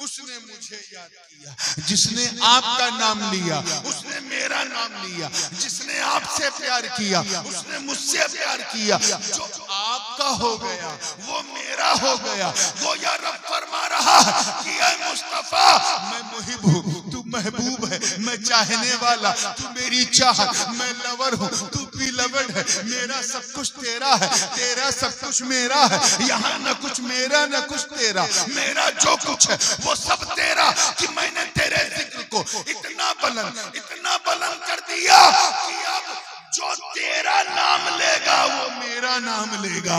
उसने मुझे याद किया, जिसने आपका नाम लिया उसने मेरा नाम लिया, जिसने आपसे प्यार किया उसने मुझसे प्यार किया। जो आपका हो गया वो मेरा हो गया। वो या रब फरमा रहा कि ऐ मुस्तफा मैं मुहिब हूँ, तू महबूब है, मैं चाहने वाला, तू मेरी चाहत, मैं लवर हूँ, तू भी लवर है। मेरा सब कुछ तेरा है, तेरा सब कुछ मेरा है। यहाँ न कुछ मेरा न कुछ तेरा, मेरा जो कुछ है वो सब तेरा। कि मैंने तेरे जिक्र को इतना बुलंद कर दिया कि अब जो तेरा नाम लेगा वो मेरा नाम लेगा।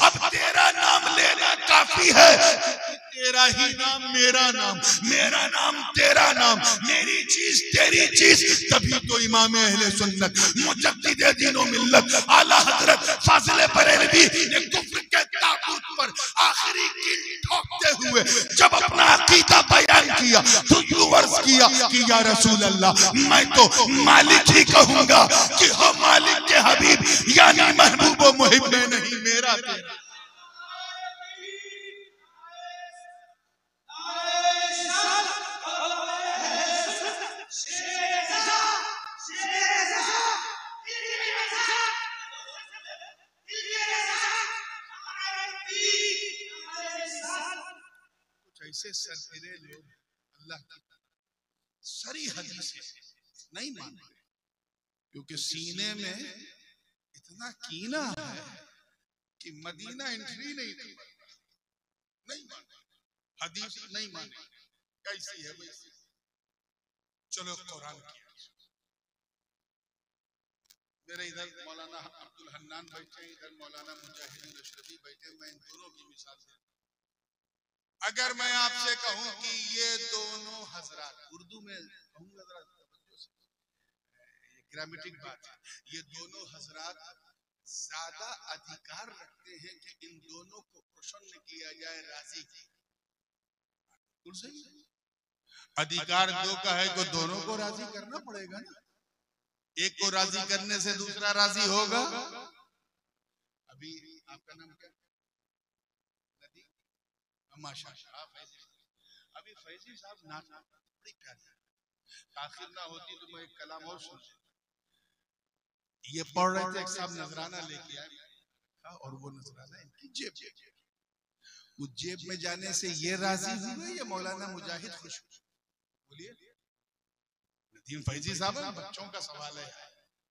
अब तेरा नाम लेना काफी है, तेरा ही नाम मेरा नाम, मेरा नाम तेरा नाम, मेरी चीज तेरी चीज। तभी तो इमाम अहले सुन्नत मुजद्दिद दीन व मिल्लत आला हजरत फाजिल बरेलवी ने कुफ्र के ताबूत पर आखिरी कील ठोकते हुए जब अपना अकीदा बयान किया तो यूं अर्ज किया कि या रसूल अल्लाह, मैं तो मालिक ही कहूंगा कि हो मालिक के हबीब, यानी महबूब व मुहिब में नहीं मेरा तेरा। ऐसे सरफिरे लोग अल्लाह की सरी हदीस नहीं मानते, क्योंकि सीने में इतना कीना है कि मदीना एंट्री नहीं मानते, हदीस नहीं मानते। कैसी है वैसी? चलो कुरान की। मेरे इधर मौलाना अब्दुल हन्नान बैठे, इधर मौलाना मुजाहिदुल अशरफी बैठे। मैं इन दोनों की मिसाल देता हूं। अगर मैं आपसे कहूं कि ये दोनों हजरात, उर्दू में कहूंगा जरा ग्रामेटिक बात है, ये दोनों हजरात ज्यादा अधिकार रखते हैं कि इन दोनों को प्रसन्न किया जाए, राजी। अधिकार दो का है तो दोनों को राजी करना पड़ेगा ना। एक को राजी करने से दूसरा राजी होगा। अभी आपका नाम क्या? माशाअल्लाह। अभी फैजी साहब नाच बड़ी प्यारी, ताखिर ना होती तो मैं एक कलाम और सुन। ये पढ़ रहे थे, एक साहब नजराना लेके आए और वो नजराना इनकी जेब में, उस जेब में जाने से ये राजी हुए या मौलाना मुजाहिद खुश हुए? बोलिए। नदीम फैजी साहब, बच्चों का सवाल है,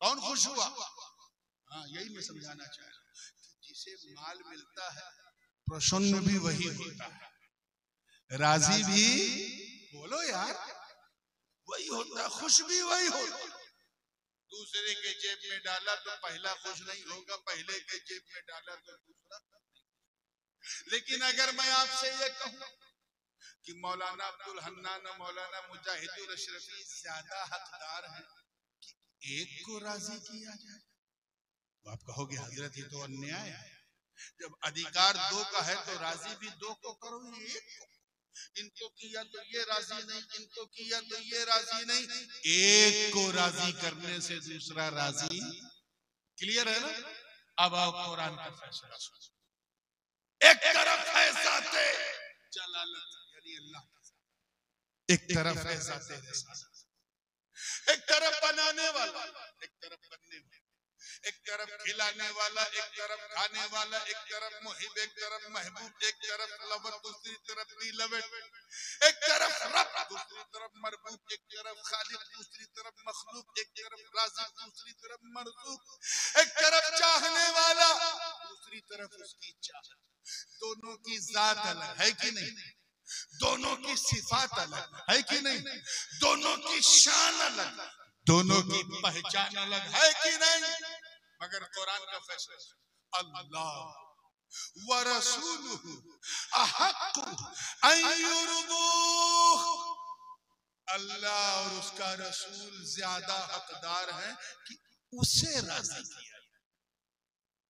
कौन खुश हुआ? हाँ, यही मैं समझाना चाह रहा हूँ। जिसे माल मिलता है प्रसन्न भी वही होता है, राजी भी, बोलो यार, वही होता है, खुश भी वही होता। दूसरे के जेब में डाला तो पहला खुश नहीं होगा, पहले के जेब में डाला तो दूसरा। लेकिन अगर मैं आपसे ये कहूं कि मौलाना अब्दुल हन्नान और मौलाना मुजाहिदुल अशरफी ज्यादा हकदार हैं कि एक को राजी किया जाए, तो आप कहोगे हजरत ये तो अन्याय है। जब अधिकार दो का है तो राजी भी दो को करो, एक को। इनको किया तो ये राजी नहीं, इनको किया तो ये राजी नहीं, एक को राजी करने से दूसरा राजी। क्लियर है ना? अब आओ कुरान का फैसला सुनो। एक तरफ है ज़ाते जलालत यानी अल्लाह, एक तरफ है ज़ाते रिसालत, एक तरफ बनाने वाला, एक तरफ बनने वाला, एक तरफ खिलाने वाला, एक तरफ खाने वाला, एक तरफ मुहिब, एक तरफ महबूब, एक तरफ लवर, दूसरी तरफ बीलवेट, एक तरफ रब, दूसरी तरफ मरबूब, एक तरफ खालिक, दूसरी तरफ मखलूक, एक तरफ राज़िक, दूसरी तरफ मरज़ूक, एक तरफ चाहने वाला, दूसरी तरफ उसकी चाह। दोनों की जात अलग है कि नहीं? दोनों की सिफात अलग है कि नहीं? दोनों की शान अलग, दोनों की पहचान अलग है कि नहीं? मगर कुरान का फैसला, अल्लाह व रसूलुहु अहक्कु अन युरदूह, अल्लाह और उसका रसूल ज्यादा हकदार है कि उसे राजी किया।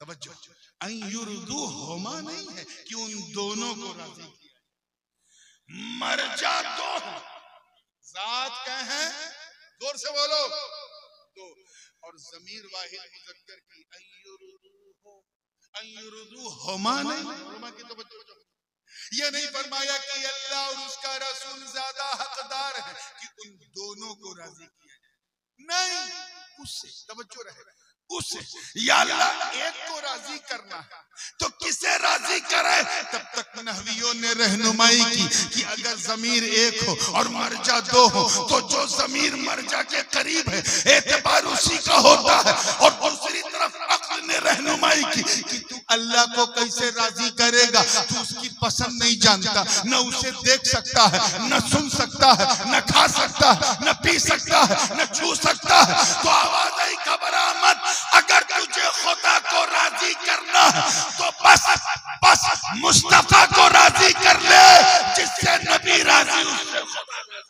तवज्जो, अन युरदूह होमा नहीं है कि उन दोनों को राजी किया। मरजा दो जात क्या है? जोर से बोलो, दो। और ज़मीर वाहिद मुज़क्कर की अय्युरुदू होमा नहीं, होमा की तो ये नहीं फरमाया कि अल्लाह और उसका रसूल ज्यादा हकदार है कि उन दोनों को राजी किया जाए, नहीं, उससे तवज्जो रहे, उसे या अल्लाह एक को राजी करना है तो किसे राजी करे? तब तक नहवियों ने रहनुमाई की कि अगर जमीर एक हो और मरजा दो हो तो जो जमीर मरजा के करीब है एतबार उसी का होता है, और दूसरी तरफ अक्ल ने रहनुमाई की कि तू अल्लाह को कैसे राजी करेगा? तू उसकी पसंद नहीं जानता, न उसे देख सकता है, न सुन सकता है, न खा सकता है, न पी सकता है, न छू सकता है। तो आवाज आई घबरा मत, अगर तुझे खुदा को राजी करना है तो बस मुस्तफा को राजी कर ले, जिससे नबी राजी उससे खुदा राजी।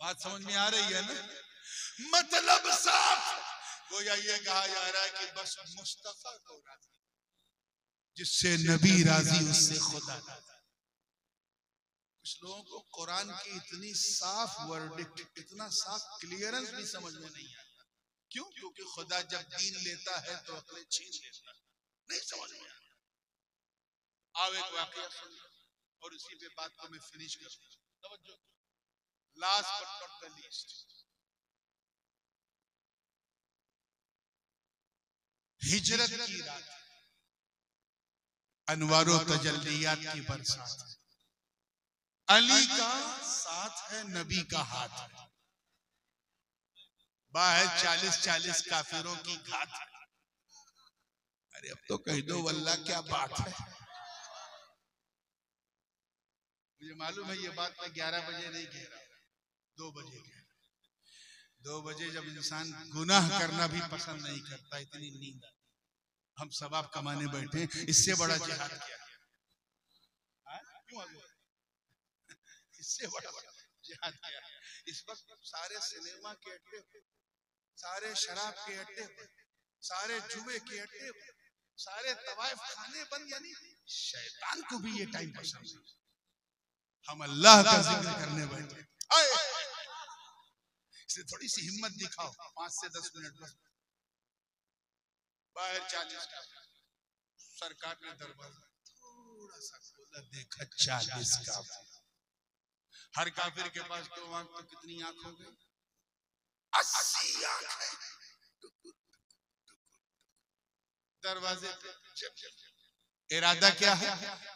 बात समझ में आ रही है ना? मतलब साफ, गोया ये कहा जा रहा है कि बस मुस्तफा को राजी, जिससे नबी राजी उससे खुदा राजी। कुछ लोगों को कुरान की इतनी साफ वर्डिक्ट, इतना साफ क्लियरेंस भी समझ में नहीं आता। क्यों? क्योंकि खुदा जब दीन लेता है तो अकलें छीन लेता है, नहीं समझ में आता। आओ एक वाकया सुन और इसी पे बात को मैं फिनिश कर दूं। Last but not the least, हिजरत की रात, अनवारो तजल्लियात की बरसात, अली का साथ है, नबी का हाथ है, बाहर 40-40 काफिरों की घात है। अरे अब तो कह दो वल्लाह क्या बात है। मुझे मालूम है ये बात मैं 11 बजे नहीं कह रहा, 2 बजे कह रहा। 2 बजे जब इंसान गुनाह करना भी पसंद नहीं करता, इतनी नींद, हम सवाब कमाने बैठे, इससे बड़ा जिहाद क्या है? क्यों इससे बड़ा जिहाद क्या है? इस वक्त सारे सिनेमा के अड्डे, सारे शराब के अड्डे, सारे जुए के अड्डे, सारे तवाइफ खाने बंद, यानी शैतान को भी ये टाइम पसंद है। हम अल्लाह का जिक्र करने बैठे, इसलिए थोड़ी सी हिम्मत दिखाओ, 5 से 10 मिनट बस। बाहर 40 का, सरकार ने दरवाजा थोड़ा सा खोला, देखा 40 का। हर काफिर के पास 2 आंख, तो कितनी आंख हो गई? 80 आंख है। दरवाजे पे इरादा क्या है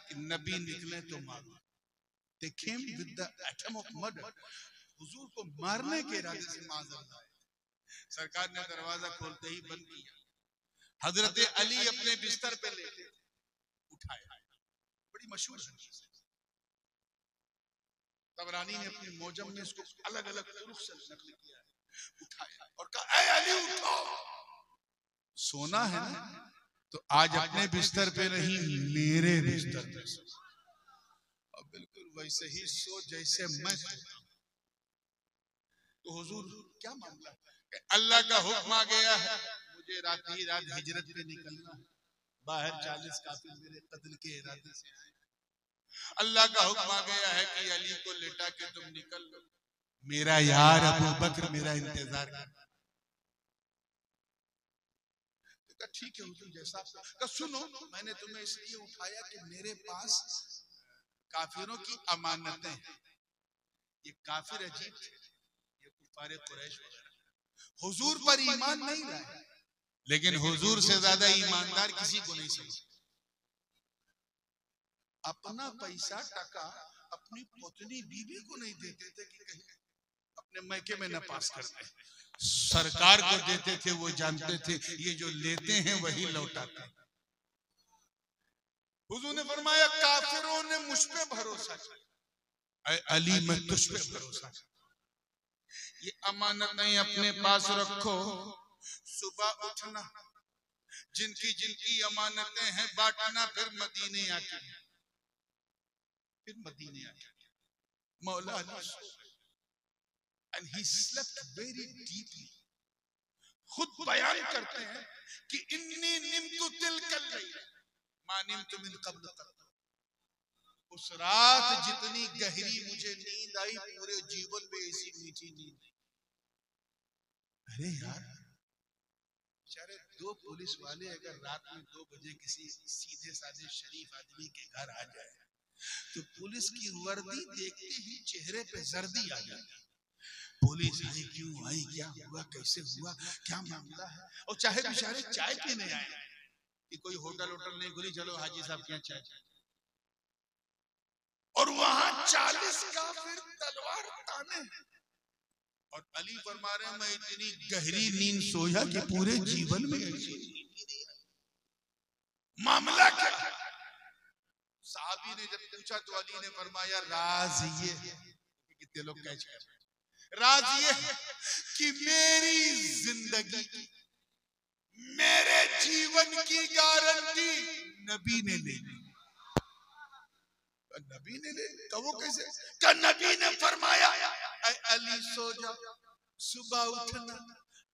कि नबी निकले तो मारो। They came with the atom of murder, हुजूर को मारने के इरादे से माज़अल्लाह। सरकार ने दरवाजा खोलते ही बंद किया। हजरत अली अपने बिस्तर पे लेटे उठाया, बड़ी मशहूर हदीस है, तबरानी ने अपनी मोजम में इसको अलग अलग तुरुख से नकल किया है। उठाया और कहा, ऐ अली उठो, सोना है ना तो आज अपने बिस्तर पे नहीं, मेरे बिस्तर पे सो, और बिल्कुल वैसे ही सो जैसे मैं सोता हूं। तो हुजूर क्या मामला? अल्लाह का हुक्म आ गया है, मुझे रात ही रात हिजरत पे निकलना है। बाहर 40 काफिर मेरे कत्ल के इरादे से आए। अल्लाह का हुक्म आ गया है कि अली को लेटा के तुम निकल लो, मेरा यार अबू बकर मेरा इंतजार कर। ठीक है हुजूर जैसा का। सुनो, मैंने तुम्हें इसलिए उठाया कि मेरे पास काफिरों की अमानतें हैं। ये काफिर अजीब थे, ये कुफारे कुरैश वगैरह हुजूर पर ईमान नहीं लाए, लेकिन हुजूर से ज्यादा ईमानदार किसी को नहीं समझ। अपना पैसा टका अपनी पत्नी बीवी को नहीं देते थे कि कहीं अपने मैके में न पास करते, सरकार को देते थे। वो जानते थे ये जो लेते हैं वही लौटाते हैं। हुजूर ने फरमाया काफिरों ने मुझ पे भरोसा किया, अली मैं तुझ पे भरोसा किया। ये अमानतें अपने पास रखो, सुबह उठना, जिनकी जिनकी अमानतें हैं बांटना, फिर मदीने आके मौला Ali and he slept very deeply। खुद बयान करते हैं कि इन्नी निम्तु तिलकल लैल मा निम्तु मिन क़ब्ल क़त्त। उस रात जितनी गहरी मुझे नींद आई, पूरे जीवन में ऐसी मीठी नींद। अरे यार, बेचारे दो पुलिस वाले अगर रात में 2 बजे किसी सीधे साधे शरीफ आदमी के घर आ जाए तो पुलिस की वर्दी देखते ही चेहरे पे जर्दी आ जाती। पुलिस आई क्यों आई, क्या हुआ, कैसे हुआ, क्या मामला है। और चाहे बेचारे चाय पीने आए कि कोई होटल नहीं खुली, चलो हाजी साहब के यहाँ चाय, और वहां 40 काफिर तलवार ताने, और अली फरमा रहे हैं मैं इतनी गहरी नींद सोया कि पूरे जीवन में ऐसी मामला क्या। साहबी ने जब पूछा तो अली ने फरमाया राज ये, कितने लोग कैच कर, राज ये कि मेरी जिंदगी, मेरे जीवन की गारंटी नबी ने ले ली। नबी ने ले ली, वो कैसे? नबी ने फरमाया अली सो जा, सुबह उठना,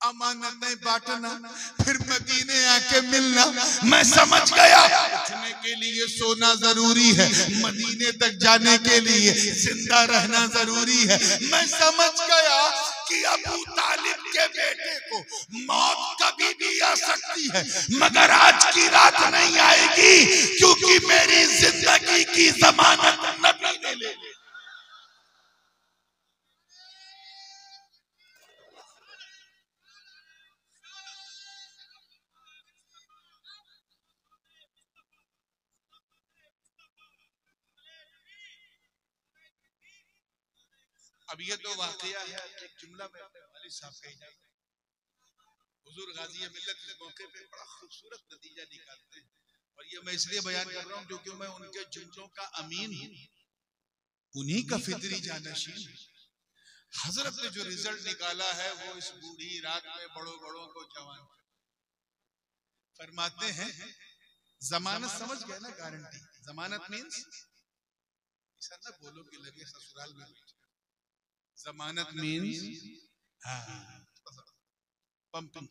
अमानतें बांटना, फिर मदीने आके मिलना। मैं समझ गया उठने के लिए सोना जरूरी है, मदीने तक जाने के लिए जिंदा रहना जरूरी है। मैं समझ गया कि अबू तालिब के बेटे को मौत कभी भी आ सकती है, मगर आज की रात नहीं आएगी, क्योंकि मेरी जिंदगी की जमानत नबी ने ले ली। अब ये तो वाकया है, एक जुमला में अपने वालिद साहब कही जाए। हुजूर गाजी मिल्लत इस मौके पे बड़ा खूबसूरत नतीजा निकालते हैं, और ये मैं इसलिए बयान कर रहा हूँ क्योंकि मैं उनके जुमलों का अमीन हूँ, उन्हीं का फितरी जानशीन। हजरत ने जो रिजल्ट निकाला है वो इस बूढ़ी रात में बड़ों को जवान फरमाते हैं। जमानत समझ गए ना, गारंटी। जमानत मीन्स ऐसा ना बोलो कि लगे ससुराल में। जमानत मीन्स पंपिंग।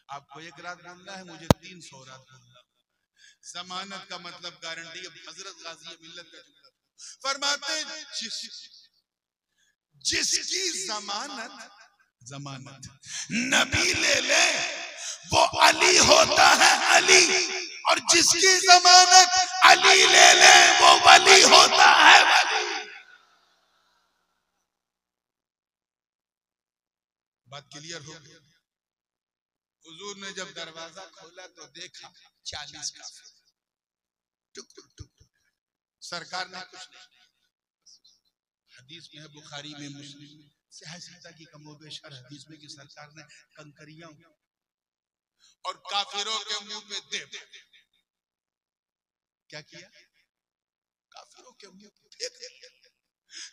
आपको 1 रात बोलना है, मुझे 300 रात बोलना। जमानत का मतलब गारंटी। अब हजरत गाजी मिल्लत का जुमला फरमाते, जिसकी जमानत नबी ले ले वो अली होता है अली, और जिसकी जमानत अली ले ले वो वली होता है वली। बात क्लियर हो गई। हुजूर ने जब दरवाजा खोला तो देखा 40 काफिर, टुक टुक टुक। सरकार ने कुछ नहीं, हदीस में है, बुखारी में, मुस्लिम में, सहसीता की कमोबेश हर हदीस में कि सरकार ने कंकरियां और काफिरों के मुंह पे दे। क्या किया? काफिरों के मुंह पे फेंक दिया।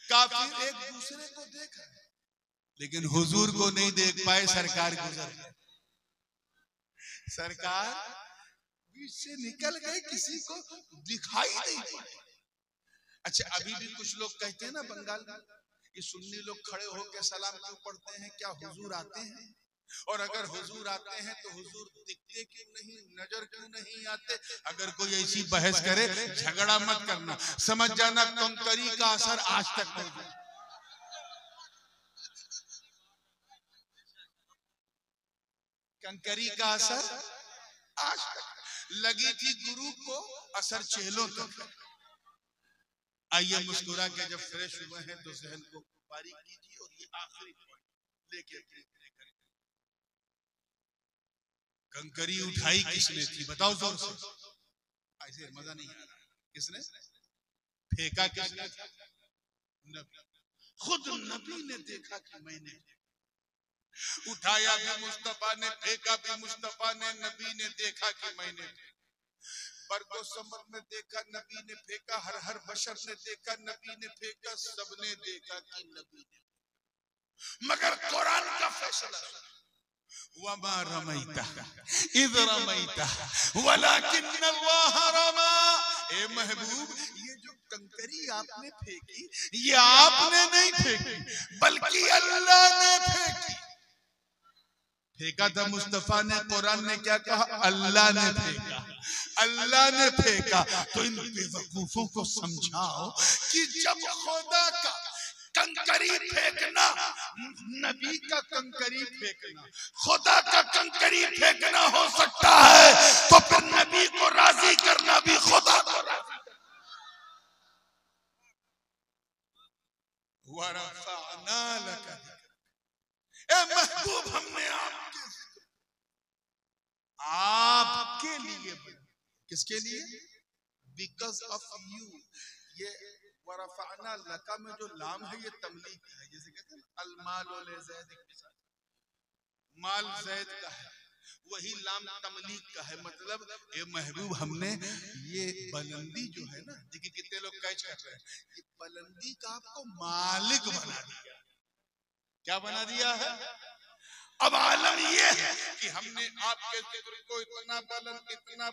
काफिर एक दूसरे को देख रहे, लेकिन हुजूर को नहीं देख पाए। सरकार गुजर गए, सरकार बीच से निकल गए, किसी को दिखाई नहीं पड़े। अच्छा, अभी भी कुछ लोग कहते हैं ना बंगाल में कि सुन्नी लोग खड़े होकर सलाम क्यों पढ़ते हैं, क्या हुजूर आते हैं? और अगर हुजूर आते हैं तो हुजूर दिखते क्यों नहीं, नजर क्यों नहीं आते? अगर कोई ऐसी बहस करे, झगड़ा मत करना, समझ जाना कंकरी का असर आज तक मौजूद। कंकरी का असर आज तक लगी थी गुरु को, असर चेलों तक है। आइए मुस्कुरा के जब फ्रेश हुए हैं तो जहन को बारीक कीजिए और ये आखिरी पॉइंट लेके कंकरी उठाई किसने थी? बताओ जोर से, ऐसे मजा नहीं आ रहा। किसने फेंका? किसने? नबी। खुद नबी ने देखा कि मैंने उठाया भी मुस्तफा ने, फेंका भी मुस्तफा ने, नबी ने देखा कि मैंने बरगो समर में देखा नबी ने फेंका, हर हर बशर ने देखा नबी ने फेंका, सबने देखा कि नबी ने, मगर कुरान का फैसला वमा रमैता इज़ रमैता वलाकिन्नल्लाह रमा। ए महबूब, ये जो कंकरी आपने फेंकी ये आपने नहीं फेंकी बल्कि अल्लाह ने फेंकी। फेंका था मुस्तफा ने, कुरान ने क्या कहा? अल्लाह ने फेंका, अल्लाह ने फेंका। तो इन बेवकूफों को समझाओ कि जब खुदा का कंकरी फेंकना, नबी का कंकरी फेंकना, खुदा का कंकरी फेंकना हो सकता है, तो फिर नबी को राजी करना भी खुदा को राजी करना। वरफ़अना लका ज़िक्र। ए महबूब, हमने आपके लिए, किसके लिए? Because of you. ये वरफ़अना लका में जो लाम है ये तमलीक है, जैसे कहते हैं अलमाल वाले ज़ैद, माल ज़ैद का है, वही लाम तमलीक का है। मतलब ए महबूब, हमने ये बुलंदी जो है ना, देखिए कितने लोग कैच कर रहे हैं, ये बुलंदी का आपको मालिक बना दिया। क्या बना दिया है? अब आलम ये है कि हमने आपके जिक्र को इतना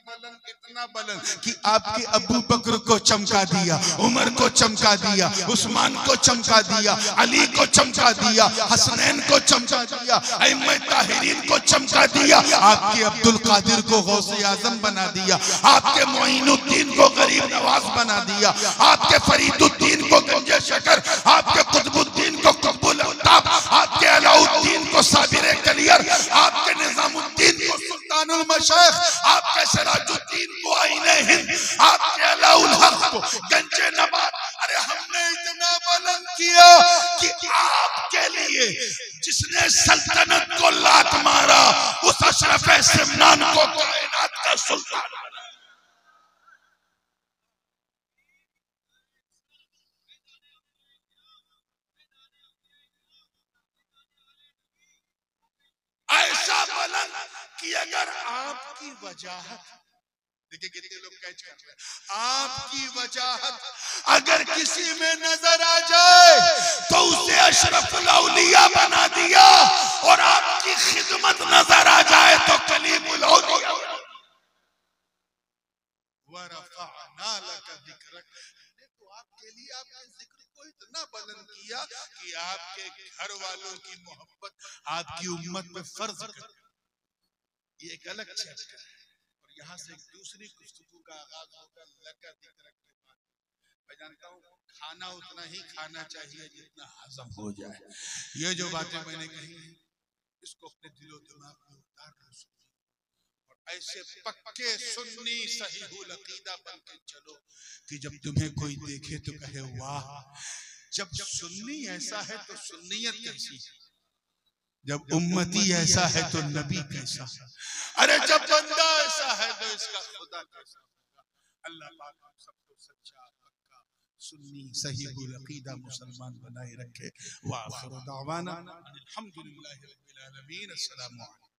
बुलंद कि आपके अबू बकर को चमका दिया, उमर को चमका दिया, उस्मान को चमका दिया, अली को चमका दिया, हसनैन को चमका दिया, अइम्मा ताहिरीन को चमका दिया, आपके अब्दुल कादिर को गौसे आजम बना दिया, आपके मोइनुद्दीन को गरीब नवाज बना दिया, आपके फरीदुद्दीन को गंजे शकर, आपके कुतुबुद्दीन को कबूल अल्ताफ, आपके अलाउद्दीन को साबिर कलियर, आपके निजामुद्दीन को सुल्तानुल मशाइख, आपके सिराजुद्दीन को आईने हिंद, आपके अलाउल हक को गंजे नबात। अरे हमने इतना बुलंद किया कि आपके लिए जिसने सल्तनत को लात मारा उस अशरफ सिमनान को कायनात का सुल्तान बना। ऐसा बुलंद कि अगर आपकी वजाहत, देखिए कितने लोग कैच कर रहे हैं, आपकी वजाहत अगर किसी में नजर आ जाए तो उसे अशरफुल औलिया बना दिया, और आपकी खिदमत नजर आ जाए तो कलीमुल औलिया। वरफ़अना लका ज़िक्रक, तो आपके लिए आपके जिक्र को इतना बुलंद किया कि आपके घर वालों की मोहब्बत आपकी उम्मत पे फर्ज कर। ये एक अलग चैप्टर है, और यहाँ से एक दूसरी गुफ्तगू का आगाज होगा लका ज़िक्रक के बाद। मैं जानता हूँ खाना उतना ही खाना चाहिए जितना हजम हो जाए। ये जो बातें मैंने कही हैं इसको अपने दिलो दिमाग में उतार कर सुनिए, और ऐसे पक्के सुन्नी सहीहुल अकीदा बन के चलो कि जब तुम्हें कोई देखे तो कहे वाह, जब सुन्नी ऐसा है तो सुन्नियत कैसी है, जब उम्मती ऐसा है तो नबी कैसा, अरे जब बंदा ऐसा है तो इसका खुदा कैसा। अल्लाह पाक हम सबको सच्चा पक्का सुन्नी सहीहुल अकीदा मुसलमान बनाए रखे। व आखिर दावाना अल्हम्दुलिल्लाहि रब्बिल आलमीन। अस्सलामु अलैकुम।